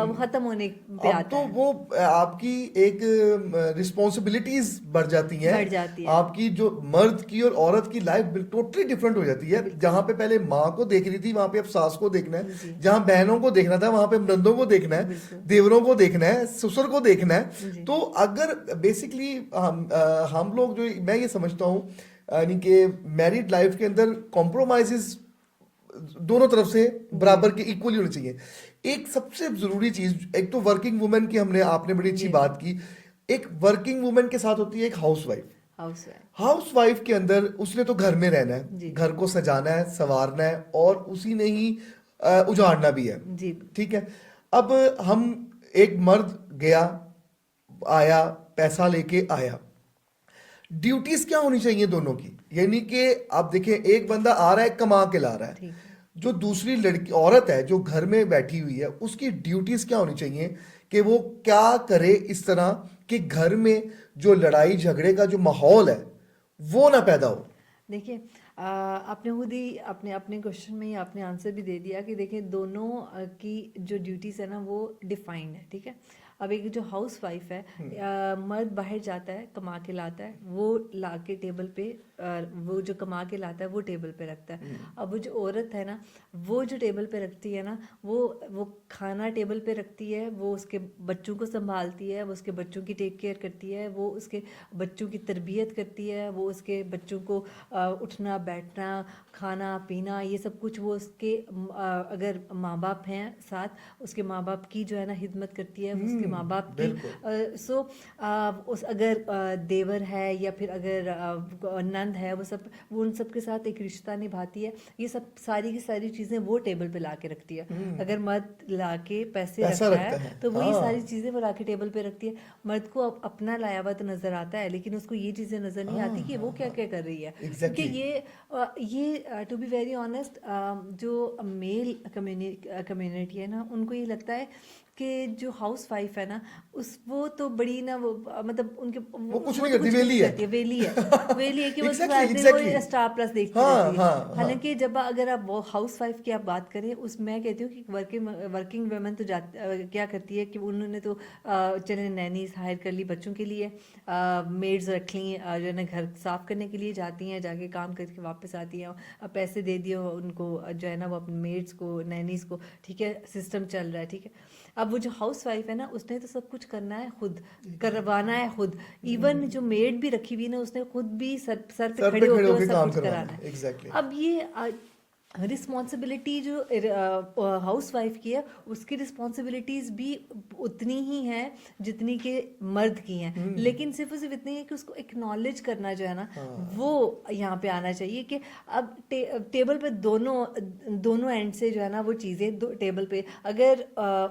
वो खत्म होने पे अब आता तो है, वो आपकी एक रिस्पॉन्सिबिलिटीज बढ़ जाती हैं, बढ़ जाती है। आपकी जो मर्द की और औरत की लाइफ टोटली डिफरेंट हो जाती है। जहां पे पहले माँ को देख रही थी, वहां पे अब सास को देखना है, जी जहां बहनों को देखना था वहां पे नंदों को देखना है, बिल्कुल। देवरों को देखना है, ससुर को देखना है। जी तो अगर बेसिकली हम लोग जो, मैं ये समझता हूँ यानी कि मैरिड लाइफ के अंदर कॉम्प्रोमाइजेस दोनों तरफ से बराबर के इक्वली होनी चाहिए। एक सबसे जरूरी चीज, एक तो वर्किंग वुमेन की आपने बड़ी अच्छी जी बात की। एक वर्किंग वुमेन के साथ होती है एक हाउसवाइफ। House wife. हाउसवाइफ के अंदर उसने तो घर में रहना है, जी घर को सजाना है, संवारना है, और उसी ने ही उजाड़ना भी है। जी ठीक है। अब हम, एक मर्द गया, आया, पैसा लेके आया, ड्यूटीज क्या होनी चाहिए दोनों की? यानी कि आप देखें, एक बंदा आ रहा है, कमा के ला रहा है, ठीक है। जो दूसरी लड़की औरत है जो घर में बैठी हुई है, उसकी ड्यूटीज क्या होनी चाहिए कि वो क्या करे इस तरह कि घर में जो लड़ाई झगड़े का जो माहौल है वो ना पैदा हो। देखिए, आपने खुद ही अपने अपने क्वेश्चन में ही आपने आंसर भी दे दिया कि देखिए, दोनों की जो ड्यूटीज है ना, वो डिफाइंड है। ठीक है। अब एक जो हाउस वाइफ है, मर्द बाहर जाता है, कमा के लाता है, वो ला के टेबल पे, वो जो कमा के लाता है वो टेबल पे रखता है। अब वो जो औरत है ना, वो जो टेबल पे रखती है ना, वो खाना टेबल पे रखती है, वो उसके बच्चों को संभालती है, वो उसके बच्चों की टेक केयर करती है, वो उसके बच्चों की तरबियत करती है, वो उसके बच्चों को उठना बैठना, खाना पीना, ये सब कुछ वो उसके अगर माँ बाप हैं साथ, उसके माँ बाप की जो है ना हिदमत करती है, उसके माँ बाप की। बिल्कुल। सो उस अगर देवर है या फिर अगर नंद है, वो उन सब के साथ एक रिश्ता निभाती है। ये सब सारी की सारी चीज़ें वो टेबल पे ला के रखती है। अगर मर्द ला के पैसे पैसा रखता रखता है है, तो वो ये हाँ। सारी चीज़ें वो ला के टेबल पे रखती है। मर्द को अपना लाया हुआ तो नज़र आता है, लेकिन उसको ये चीज़ें नज़र नहीं आती कि वो क्या क्या कर रही है। क्योंकि एग्जैक्टली। ये टू बी वेरी ऑनेस्ट, जो मेल कम्युनिटी है ना, उनको ये लगता है कि जो हाउस वाइफ है ना, वो तो बड़ी ना, वो मतलब उनके वो कुछ वो नहीं तो करती, कुछ भी वेली नहीं है। करती है, वेली है कि बस एग्जैक्टली सारा दिन एग्जैक्टली। वो स्टार प्लस देखती हाँ रहती है। हाँ हाँ। हालांकि जब अगर आप वो हाउस वाइफ की आप बात करें, उस मैं कहती हूँ कि वर्किंग वुमेन तो क्या करती है कि उन्होंने तो चले नैनीज हायर कर ली बच्चों के लिए, मेड्स रख ली, जो है ना घर साफ करने के लिए जाती हैं, जाके काम करके वापस आती हैं, पैसे दे दिए उनको, जो है ना वो अपने मेड्स को, नैनीज को। ठीक है, सिस्टम चल रहा है। ठीक है। अब वो जो हाउस वाइफ है ना, उसने तो सब कुछ करना है खुद, करवाना है खुद। इवन जो मेड भी रखी हुई है ना, उसने खुद भी सर पे सर पे खड़े खड़े होकर वो होके सब काम कुछ करवाना कराना है, है। एग्जैक्टली। अब ये रिस्पॉन्सिबिलिटी जो हाउस वाइफ की है, उसकी रिस्पॉन्सिबिलिटीज भी उतनी ही हैं जितनी कि मर्द की हैं, लेकिन सिर्फ और सिर्फ इतनी है कि उसको एक्नॉलेज करना जो है ना, वो यहाँ पे आना चाहिए कि अब टेबल पे दोनों एंड से जो है ना वो चीज़ें टेबल पे, अगर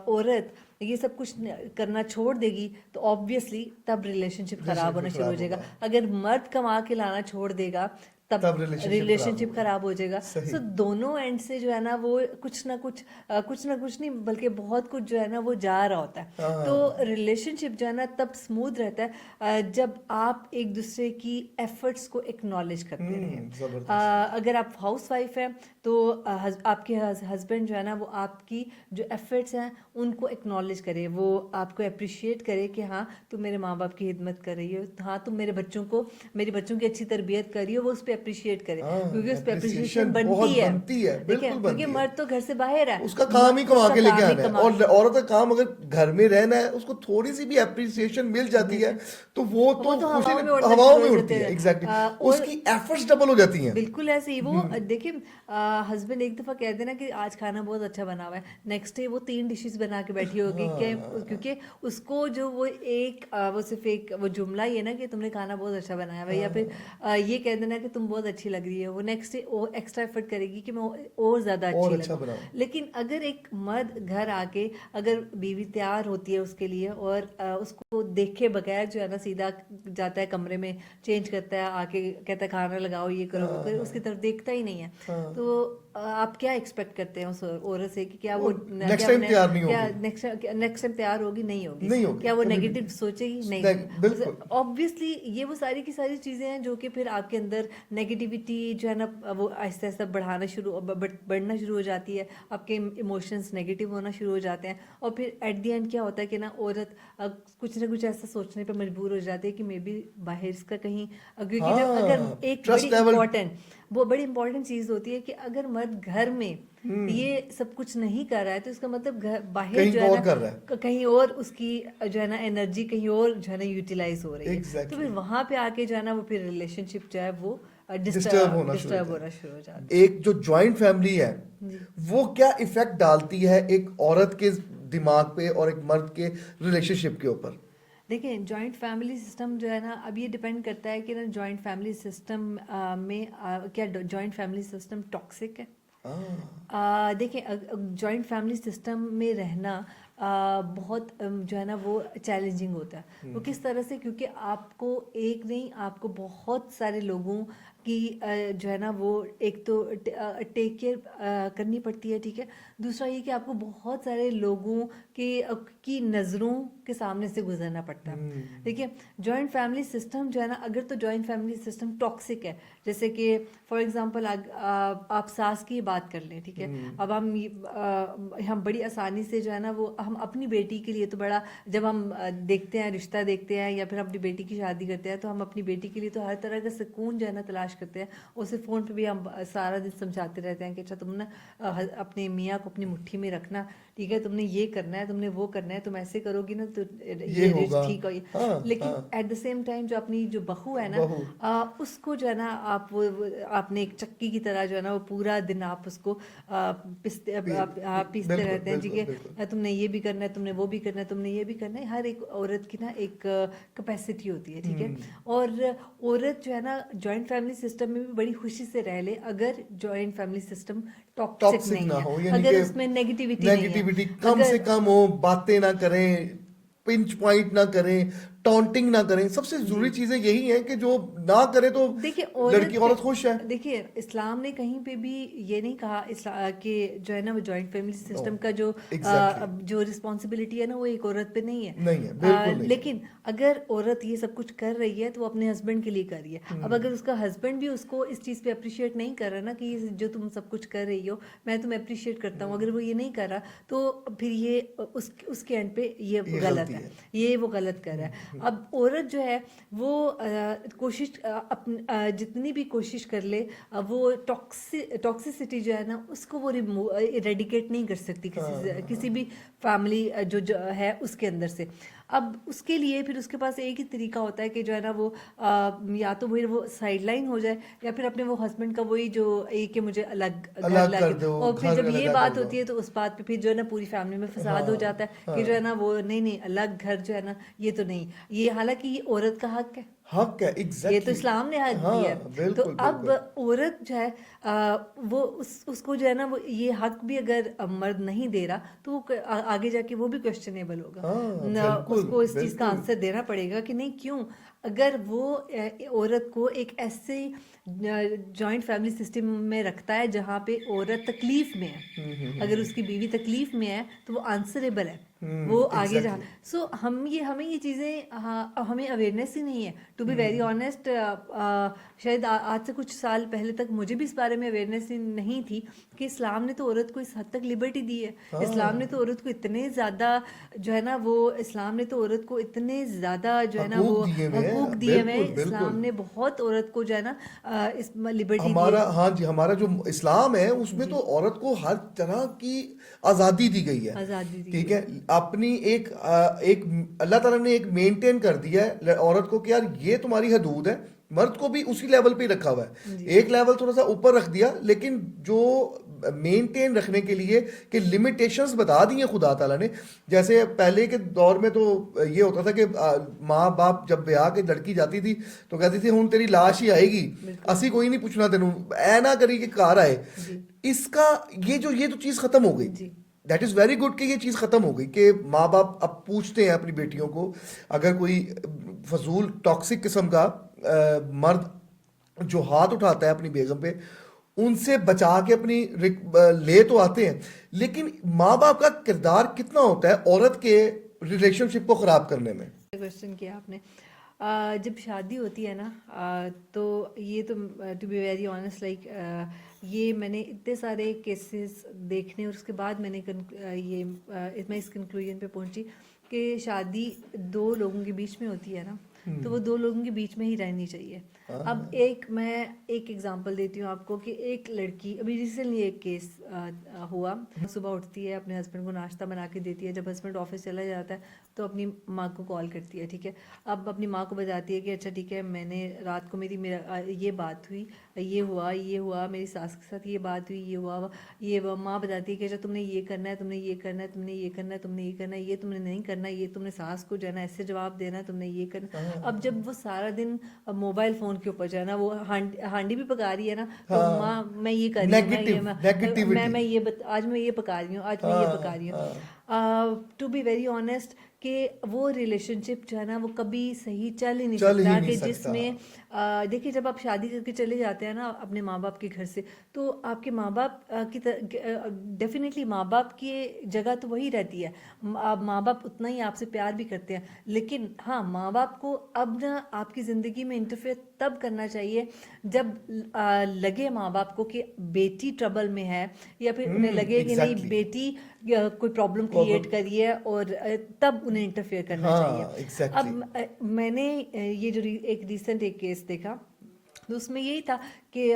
औरत ये सब कुछ करना छोड़ देगी तो ऑब्वियसली तब रिलेशनशिप खराब होना शुरू हो जाएगा। अगर मर्द कमा के लाना छोड़ देगा तब रिलेशनशिप खराब हो जाएगा। सो दोनों एंड से जो है ना वो कुछ ना कुछ नहीं, बल्कि बहुत कुछ जो है ना वो जा रहा होता है। तो रिलेशनशिप जो है ना तब स्मूथ रहता है जब आप एक दूसरे की एफर्ट्स को एक्नॉलेज करते रहें। अगर आप हाउस वाइफ हैं तो आपके हस्बैंड जो है ना वो आपकी जो एफर्ट्स हैं उनको एक्नॉलेज करे, वो आपको अप्रिशिएट करे कि हाँ तुम मेरे माँ बाप की हिदमत कर रही हो, हाँ तुम मेरे बच्चों की अच्छी तरबियत कर रही हो, वो उस पर अप्रिशिएट करे, हाँ, क्योंकि उस पर appreciation अप्रिशिएशन बहुत बनती है। बनती है, ठीक बिल्कुल है, बनती क्योंकि है। मर्द तो घर से बाहर है, उसका काम ही कमा उसका के लेके काम ही आना है, कमा और औरत का काम अगर घर में रहना है, उसको थोड़ी सी भी अप्रिसिएशन मिल जाती है तो वो वो तो खुशी हवाओं में उड़ना हवाओं शुरू में हो उड़ती जाते है, हैं। एग्जैक्टली और उसकी एफर्ट्स डबल हो जाती हैं। बिल्कुल ऐसे ही वो देखिए, हस्बैंड एक दफा कह देना कि आज खाना बहुत अच्छा बना हुआ है, नेक्स्ट डे वो 3 डिशेस बना के बैठी होगी, क्योंकि उसको जो वो एक वो सिर्फ एक वो जुमला ही है ना कि तुमने खाना बहुत अच्छा बनाया है, या फिर ये कह देना कि तुम बहुत अच्छी लग रही है, वो नेक्स्ट डे वो एक्स्ट्रा एफर्ट करेगी कि मैं और ज्यादा और अच्छी अच्छा लगूं। बनाओ। लेकिन अगर एक मर्द घर आके, अगर बीवी तैयार होती है उसके लिए और उसको देखे बगैर जो है ना सीधा जाता है कमरे में, चेंज करता है, आके कहता है खाना लगाओ, ये करो वो करो, उसकी तरफ देखता ही नहीं है, हाँ, तो आप क्या एक्सपेक्ट करते हैं उस औरत से कि क्या वो वो नेक्स्ट क्या टाइम तैयार नहीं क्या होगी। नेक्स्ट टाइम तैयार होगी? नहीं होगी। नहीं होगी क्या वो कभी भी नेगेटिव नहीं। सोचेगी? नहीं। बिल्कुल। ऑब्वियसली ये वो सारी की सारी चीजें हैं जो कि फिर आपके अंदर नेगेटिविटी जो है ना वो आहिस्ता आहिस्ता बढ़ना शुरू हो जाती है, आपके इमोशंस नेगेटिव होना शुरू हो जाते हैं, और फिर एट द एंड क्या होता है कि ना औरत कुछ ना कुछ ऐसा सोचने पे मजबूर हो जाती है कि मे बी बाहर इसका कहीं क्योंकि जब अगर हाँ, एक ट्रस्ट लेवल। बड़ी इंपॉर्टेंट चीज होती है कि अगर मर्द घर में ये सब कुछ नहीं कर रहा है, तो इसका मतलब घर बाहर कहीं जो है और ना कर रहा है। कहीं और उसकी जो है ना एनर्जी कहीं और जो है ना यूटिलाइज हो रही है, तो एग्जैक्टली फिर वहां पे आके जो है ना वो फिर रिलेशनशिप जो है वो डिस्टर्ब होना शुरू डिस्टर्ब होता होना है। शुरू हो जाता है। एक जो जॉइंट फैमिली है जी। वो क्या इफेक्ट डालती है एक औरत के दिमाग पे और एक मर्द के रिलेशनशिप के ऊपर? देखिए, जॉइंट फैमिली सिस्टम जो है ना, अब ये डिपेंड करता है कि ना जॉइंट फैमिली सिस्टम में क्या जॉइंट फैमिली सिस्टम टॉक्सिक है। हाँ। देखिए, जॉइंट फैमिली सिस्टम में रहना बहुत जो है ना वो चैलेंजिंग होता है। वो किस तरह से? क्योंकि आपको एक नहीं, आपको बहुत सारे लोगों की जो है ना वो एक तो टेक केयर करनी पड़ती है, ठीक है। दूसरा ये कि आपको बहुत सारे लोगों की नज़रों के सामने से गुजरना पड़ता है। देखिए, जॉइंट फैमिली सिस्टम जो है ना, अगर तो जॉइंट फैमिली सिस्टम टॉक्सिक है, जैसे कि फॉर एग्जांपल आप सास की बात कर लें, ठीक है। अब हम बड़ी आसानी से जो है ना वो हम अपनी बेटी के लिए तो बड़ा, जब हम देखते हैं, रिश्ता देखते हैं या फिर अपनी बेटी की शादी करते हैं, तो हम अपनी बेटी के लिए तो हर तरह का सुकून जो है ना तलाश करते हैं। उसे फ़ोन पे भी हम सारा दिन समझाते रहते हैं कि अच्छा तुम ना अपने मियाँ को अपनी मुट्ठी में रखना, ठीक है, तुमने ये करना है, तुमने वो करना है, तुम ऐसे करोगी ना तो ये ये होगा। ठीक होगी। हाँ, लेकिन हाँ। एट द सेम टाइम जो अपनी जो बहू है ना, बहू। उसको जो है ना आप आपने एक चक्की की तरह जो है ना वो पूरा दिन आप उसको पीसते बिल्कुल रहते हैं, ठीक बिल्कुल है। बिल्कुल। तुमने ये भी करना है, तुमने वो भी करना है, तुमने ये भी करना है। हर एक औरत की ना एक कैपेसिटी होती है, ठीक है। और औरत जो है ना जॉइंट फैमिली सिस्टम में भी बड़ी खुशी से रह ले, अगर joint family system toxic toxic नहीं ना है, हो, यानी अगर कि उसमें नेगेटिविटी नहीं है, नेगेटिविटी कम से अगर कम हो, बातें ना करें, पिंच पॉइंट ना करें, टॉन्टिंग ना करें। सबसे जरूरी जी। चीजें यही हैं कि जो ना करे तो देखिए, लड़की औरत खुश है। देखिए इस्लाम ने कहीं पे भी ये नहीं कहा कि जो है ना वो जॉइंट फैमिली नो, सिस्टम का एग्जैक्टली जो रिस्पॉन्सिबिलिटी है ना वो एक औरत पे नहीं है। नहीं है, बिल्कुल नहीं है। लेकिन अगर औरत ये सब कुछ कर रही है तो वो अपने हस्बैंड के लिए कर रही है। अब अगर उसका हस्बैंड भी उसको इस चीज़ पे अप्रिशिएट नहीं कर रहा ना कि ये जो तुम सब कुछ कर रही हो मैं तुम्हें अप्रिशिएट करता हूँ, अगर वो ये नहीं कर रहा तो फिर ये उसके एंड पे ये ये गलत गलती है, है। ये वो गलत कर रहा है। अब औरत जो है वो कोशिश जितनी भी कोशिश कर ले, वो टॉक्सिसिटी जो है ना उसको वो रेडिकेट नहीं कर सकती किसी भी फैमिली जो है उसके अंदर से। अब उसके लिए फिर उसके पास एक ही तरीका होता है कि जो है ना वो या तो वही वो साइडलाइन हो जाए, या फिर अपने वो हस्बैंड का वही जो एक कि मुझे अलग घर अलग कर लाके, दो, और फिर घर जब ये अलग कर बात दो। होती है तो उस बात पे फिर जो है ना पूरी फैमिली में फसाद हो हाँ, जाता है कि जो हाँ। है ना वो नहीं नहीं अलग घर जो है ना ये तो नहीं, ये हालांकि ये औरत का हक है, हक है, ये तो एग्जैक्टली। इस्लाम ने हक हाँ, दिया है। तो बिल्कुल अब बिल्कुल। औरत जो है वो उसको जो है ना वो ये हक भी अगर मर्द नहीं दे रहा तो वो आगे जाके वो भी क्वेश्चनेबल होगा हाँ, न, बिल्कुल उसको इस चीज़ का बिल्कुल। आंसर देना पड़ेगा कि नहीं क्यों, अगर वो औरत को एक ऐसे जॉइंट फैमिली सिस्टम में रखता है जहाँ पे औरत तकलीफ में है, अगर उसकी बीवी तकलीफ में है तो वो आंसरेबल है, वो आगे जा। एग्जैक्टली। सो हमें ये चीज़ें हमें अवेयरनेस ही नहीं है, टू बी वेरी ऑनेस्ट। शायद आज से कुछ साल पहले तक मुझे भी इस बारे में अवेयरनेस नहीं थी कि इस्लाम ने तो औरत को इस हद तक लिबर्टी दी है। इस्लाम ने हाँ, तो औरत को इतने ज़्यादा जो है ना वो इस्लाम ने तो औरत को इतने ज़्यादा जो है ना हकूक वो दिए हुए हैं। हैं। हकूक दिए हुए हैं। बिल्कुल इस्लाम बिल्कुल। ने बहुत औरत को जो है ना इस लिबर्टी दी हमारा, है। हाँ जी, हमारा जो इस्लाम है उसमें जी, तो औरत को हर तरह की आज़ादी दी गई है। आज़ादी दी ठीक हुई है, है। अपनी एक अल्लाह ताला ने एक मेंटेन कर दिया है औरत को कि यार ये तुम्हारी हदूद है। मर्द को भी उसी लेवल पे ही रखा हुआ है, जी, एक लेवल थोड़ा सा ऊपर रख दिया, लेकिन जो मेंटेन रखने के लिए कि लिमिटेशंस बता दी हैं खुदा ताला ने। जैसे पहले के दौर में तो ये होता था कि माँ बाप जब ब्याह के लड़की जाती थी तो कहती थी हुन तेरी लाश ही आएगी, बिल्कुल। असी कोई नहीं पूछना तेनू, ऐ ना करी कि कार आए। जी, इसका ये तो चीज़ खत्म हो गई। जी, दैट इज़ वेरी गुड कि ये चीज़ खत्म हो गई कि माँ बाप अब पूछते हैं अपनी बेटियों को। अगर कोई फजूल टॉक्सिक किस्म का मर्द जो हाथ उठाता है अपनी बेगम पे, उनसे बचा के अपनी ले तो आते हैं, लेकिन माँ बाप का किरदार कितना होता है औरत के रिलेशनशिप को खराब करने में। क्वेश्चन किया आपने। जब शादी होती है ना, तो ये तो to be very honest like ये मैंने इतने सारे केसेस देखने और उसके बाद मैंने मैं इस कंक्लूजन पे पहुंची कि शादी दो लोगों के बीच में होती है ना, तो वो दो लोगों के बीच में ही रहनी चाहिए। अब मैं एक एग्जांपल देती हूँ आपको कि एक लड़की, अभी रिसेंटली एक केस हुआ। सुबह उठती है, अपने हस्बैंड को नाश्ता बना के देती है, जब हस्बैंड ऑफिस चला जाता है तो अपनी माँ को कॉल करती है। ठीक है, अब अपनी माँ को बताती है कि अच्छा ठीक है, मैंने रात को मेरा ये बात हुई, ये हुआ, मेरी सास के साथ ये बात हुई, ये हुआ। माँ बताती है कि अच्छा तुमने ये करना है, तुमने ये करना है, तुमने ये करना है, तुमने ये करना है, ये तुमने नहीं करना, ये तुमने सास को जो है ना ऐसे जवाब देना है, तुमने ये करना। अब जब वो सारा दिन मोबाइल फोन के ऊपर जो है ना वो हांडी भी पका रही है ना, तो माँ हाँ, मैं ये कर रही हूँ, नेगेटिविटी। आज मैं ये पका रही हूँ, आज मैं ये पका हाँ रही हाँ हूँ। टू बी वेरी ऑनेस्ट कि वो रिलेशनशिप जो है ना वो कभी सही चल ही नहीं चल ही सकता। नहीं कि सकता। जिसमें देखिए, जब आप शादी करके चले जाते हैं ना अपने माँ बाप के घर से, तो आपके माँ बाप की डेफिनेटली माँ बाप की जगह तो वही रहती है। माँ बाप उतना ही आपसे प्यार भी करते हैं, लेकिन हाँ, माँ बाप को अब ना आपकी ज़िंदगी में इंटरफेयर तब करना चाहिए जब लगे माँ बाप को कि बेटी ट्रबल में है, या फिर उन्हें लगे कि नहीं एग्जैक्टली। बेटी कोई प्रॉब्लम क्रिएट प्रॉब्लम। करी है, और तब उन्हें इंटरफेयर करना चाहिए। हाँ एग्जैक्टली। अब मैंने ये जो एक रिसेंट एक केस देखा, तो उसमें यही था कि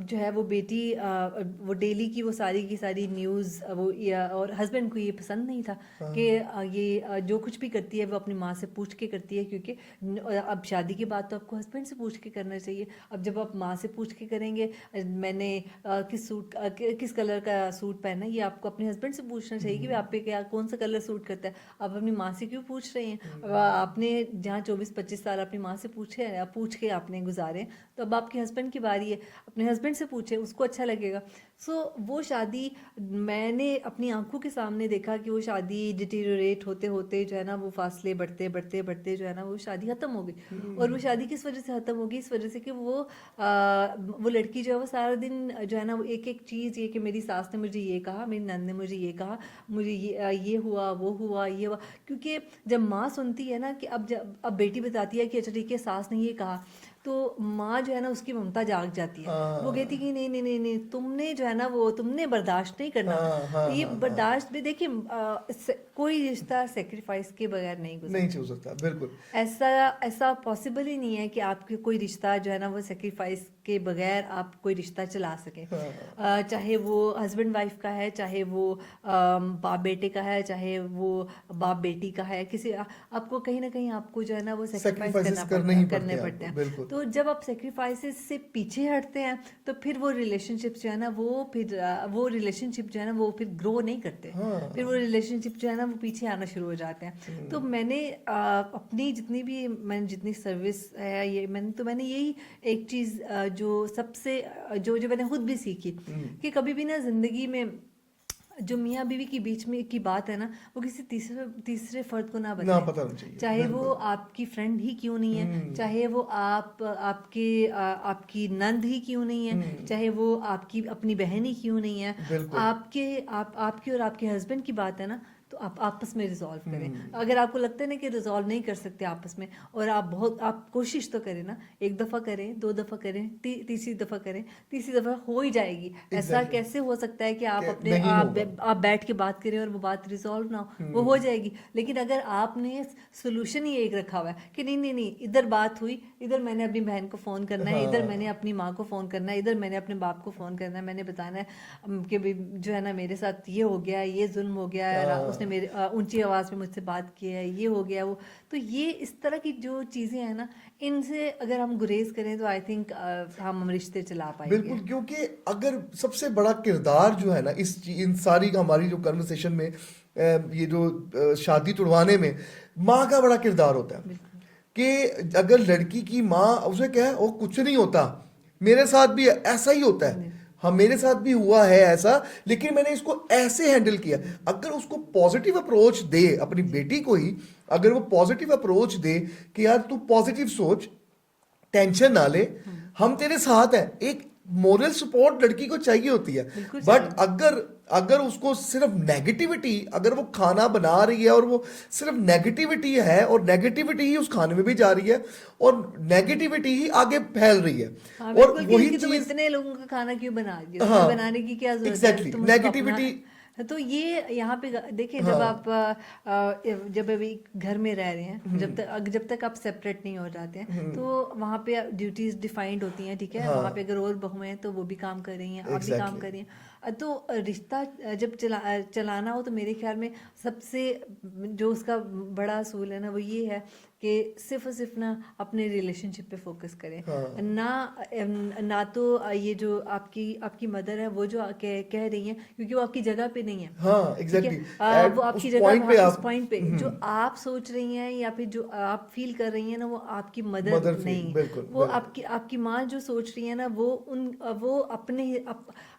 जो है वो बेटी वो डेली की वो सारी की सारी न्यूज़ और हस्बैंड को ये पसंद नहीं था कि ये जो कुछ भी करती है वो अपनी माँ से पूछ के करती है, क्योंकि अब शादी के बाद तो आपको हस्बैंड से पूछ के करना चाहिए। अब जब आप माँ से पूछ के करेंगे मैंने किस कलर का सूट पहना है, ये आपको अपने हस्बैंड से पूछना चाहिए कि आप पे क्या कौन सा कलर सूट करता है। आप अपनी माँ से क्यों पूछ रहे हैं? अब आपने जहाँ 24-25 साल अपनी माँ से पूछ के आपने गुजारे, तो अब आपके हस्बैंड की बारी है, अपने हस्बैंड से पूछे, उसको अच्छा लगेगा। वो शादी मैंने अपनी आंखों के सामने देखा कि वो शादी डिटीरियोरेट होते होते जो है ना वो फासले बढ़ते बढ़ते बढ़ते जो है ना वो शादी ख़त्म हो गई। और वो शादी किस वजह से ख़त्म हो गई? इस वजह से कि वो लड़की जो है वो सारा दिन जो है ना वो एक एक चीज़, ये कि मेरी सास ने मुझे ये कहा, मेरी नंद ने मुझे ये कहा, मुझे ये हुआ, वो हुआ, ये हुआ। क्योंकि जब माँ सुनती है ना कि अब बेटी बताती है कि अच्छा ठीक है सास ने ये कहा, तो माँ जो है ना उसकी ममता जाग जाती है। वो कहती हाँ कि नहीं नहीं नहीं नहीं, तुमने जो है ना वो तुमने बर्दाश्त नहीं करना। हाँ हाँ ये हाँ हाँ। बर्दाश्त भी देखिए, कोई रिश्ता सेक्रीफाइस के बगैर नहीं नहीं गुजरता। छू सकता बिल्कुल। ऐसा ऐसा पॉसिबल ही नहीं है कि आपके कोई रिश्ता जो है ना वो सेक्रीफाइस के बगैर आप कोई रिश्ता चला सके। हाँ, चाहे वो हस्बैंड वाइफ का है, चाहे वो बाप बेटे का है, चाहे वो बाप बेटी का है, आपको कहीं ना कहीं आपको जो है ना वो सेक्रीफाइस सेक्रीफाइसेस करने ही करने पड़ते हैं पड़ते आपको, हैं। बिल्कुल। तो जब आप सेक्रीफाइसेस से पीछे हटते हैं तो फिर वो रिलेशनशिप जो है ना वो रिलेशनशिप जो है ना वो फिर ग्रो नहीं करते। फिर वो हाँ रिलेशनशिप जो है ना वो पीछे आना शुरू हो जाते हैं। तो मैंने अपनी मैंने जितनी सर्विस है ये मैंने यही एक चीज़ जो सबसे जो जो मैंने खुद भी सीखी कि कभी भी ना ज़िंदगी में जो मियाँ बीवी के बीच में की बात है ना वो किसी तीसरे फर्द को ना ना बताएं। पता नहीं चाहिए, चाहे वो बिल्कुल। आपकी फ्रेंड ही क्यों नहीं है, चाहे वो आपकी नंद ही क्यों नहीं है, चाहे वो आपकी अपनी बहन ही क्यों नहीं है, बिल्कुल। आपकी और आपके हस्बैंड की बात है ना, तो आप आपस में रिजॉल्व करें। अगर आपको लगता है ना कि रिजॉल्व नहीं कर सकते आपस में, और आप कोशिश तो करें ना, एक दफ़ा करें, दो दफ़ा करें, तीसरी दफ़ा करें, तीसरी दफ़ा हो ही जाएगी। ऐसा एग्जैक्टली कैसे हो सकता है कि आप अपने नहीं होगा। आप बैठ के बात करें और वो बात रिजॉल्व ना हो? वो हो जाएगी। लेकिन अगर आपने सोल्यूशन ही एक रखा हुआ है कि नहीं नहीं नहीं, इधर बात हुई, इधर मैंने अपनी बहन को फ़ोन करना है, इधर मैंने हाँ अपनी माँ को फ़ोन करना है, इधर मैंने अपने बाप को फ़ोन करना है, मैंने बताना है कि भी जो है ना मेरे साथ ये हो गया, ये जुल्म हो गया है, उसने हाँ मेरे ऊंची आवाज़ में मुझसे बात की है, ये हो गया वो। तो ये इस तरह की जो चीज़ें हैं ना, इनसे अगर हम गुरेज करें तो आई थिंक हम रिश्ते चला पाएंगे। बिल्कुल, क्योंकि अगर सबसे बड़ा किरदार जो है ना इन सारी हमारी जो कन्वर्सेशन में ये जो शादी तुड़वाने में माँ का बड़ा किरदार होता है। बिल्कुल। कि अगर लड़की की माँ उसे क्या है, वो कुछ नहीं होता, मेरे साथ भी ऐसा ही होता है, नहीं। हाँ मेरे साथ भी हुआ है ऐसा, लेकिन मैंने इसको ऐसे हैंडल किया। अगर उसको पॉजिटिव अप्रोच दे अपनी जी। बेटी को ही, अगर वो पॉजिटिव अप्रोच दे कि यार तू पॉजिटिव सोच, टेंशन ना ले, हम तेरे साथ हैं, एक मोरल सपोर्ट लड़की को चाहिए होती है। बिल्कुल बट चाहिए। अगर अगर उसको सिर्फ नेगेटिविटी, अगर वो खाना बना रही है और वो सिर्फ नेगेटिविटी है और नेगेटिविटी ही उस खाने में भी जा रही है और नेगेटिविटी ही आगे फैल रही है, हाँ और बिल्कुल, वही कि तुम चीज, इतने लोगों का खाना क्यों बना रही हो, तुम्हें हाँ बनाने की क्या जरूरत है, एग्जैक्टली तुम उसको अपना। नेगेटिविटी, तो ये यहाँ पे देखिए, जब हाँ आप जब अभी घर में रह रहे हैं, जब तक आप सेपरेट नहीं हो जाते हैं, तो वहाँ पे ड्यूटीज डिफाइंड होती हैं, ठीक है। वहाँ पे हाँ अगर और बहुएं हैं तो वो भी काम कर रही हैं, आप भी काम एग्जैक्टली कर रही हैं। तो रिश्ता जब चलाना हो तो मेरे ख्याल में सबसे जो उसका बड़ा असूल है ना, वो ये है कि सिर्फ और सिर्फ ना अपने रिलेशनशिप पे फोकस करें। हाँ ना तो ये जो आपकी आपकी मदर है वो जो कह रही है, क्योंकि वो आपकी जगह पे नहीं है, हाँ ठीक है। एग्जैक्टली वो एट उस आपकी जगह पॉइंट पे उस आप, पॉइंट पे जो आप सोच रही हैं या फिर जो आप फील कर रही हैं ना, वो आपकी मदर मदर फील, नहीं। बिल्कुल वो बिल्कुल, आपकी माँ जो सोच रही है ना, वो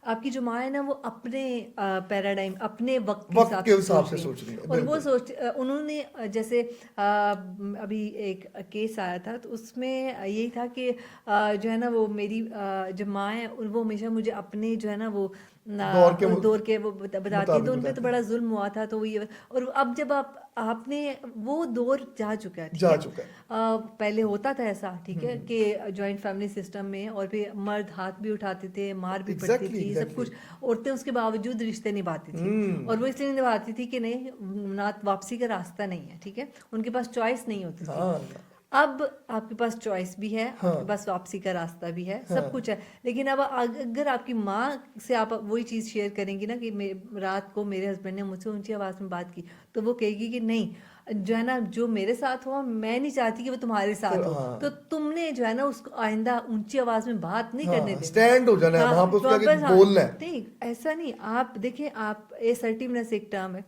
आपकी जो माँ है ना, वो अपने पैराडाइम, अपने वक्त के वक्त हिसाब के से हिसाब सोच से रही हैं। सोच रही है, और वो बिल्कुल। उन्होंने जैसे अभी एक केस आया था, तो उसमें यही था कि जो है ना, वो मेरी जो माँ है वो हमेशा मुझे अपने जो है ना वो दौर के दौर के वो बताती है, तो मुताबिक उन पे तो बताते बड़ा हैं, जुल्म हुआ था। तो वो ये, और अब जब आपने वो दौर जा चुका है, ठीक जा है। चुका है, पहले होता था ऐसा, ठीक है, कि जॉइंट फैमिली सिस्टम में, और फिर मर्द हाथ भी उठाते थे, मार भी पड़ती एग्जैक्टली थी, सब एग्जैक्टली, कुछ। औरतें उसके बावजूद रिश्ते निभाती थी, और वो इसलिए निभाती थी कि नहीं, ना वापसी का रास्ता नहीं है, ठीक है, उनके पास चॉइस नहीं होती थी। हाँ अब आपके पास चॉइस भी है, आपके हाँ पास वापसी का रास्ता भी है, सब हाँ कुछ है। लेकिन अब अगर आपकी माँ से आप वही चीज़ शेयर करेंगी ना कि रात को मेरे हस्बैंड ने मुझसे ऊंची आवाज़ में बात की, तो वो कहेगी कि नहीं, जो है ना, जो मेरे साथ हुआ मैं नहीं चाहती कि वो तुम्हारे तो साथ हो। तो हाँ तुमने जो है ना उसको आइंदा ऊंची आवाज़ में बात नहीं करने हाँ देनी। स्टैंड हो जाना है वहां हाँ, पे, तो उसके आप आगे बस, हाँ, बोलना है। नहीं ऐसा नहीं। आप देखिए, आप असर्टिवनेस एक टर्म है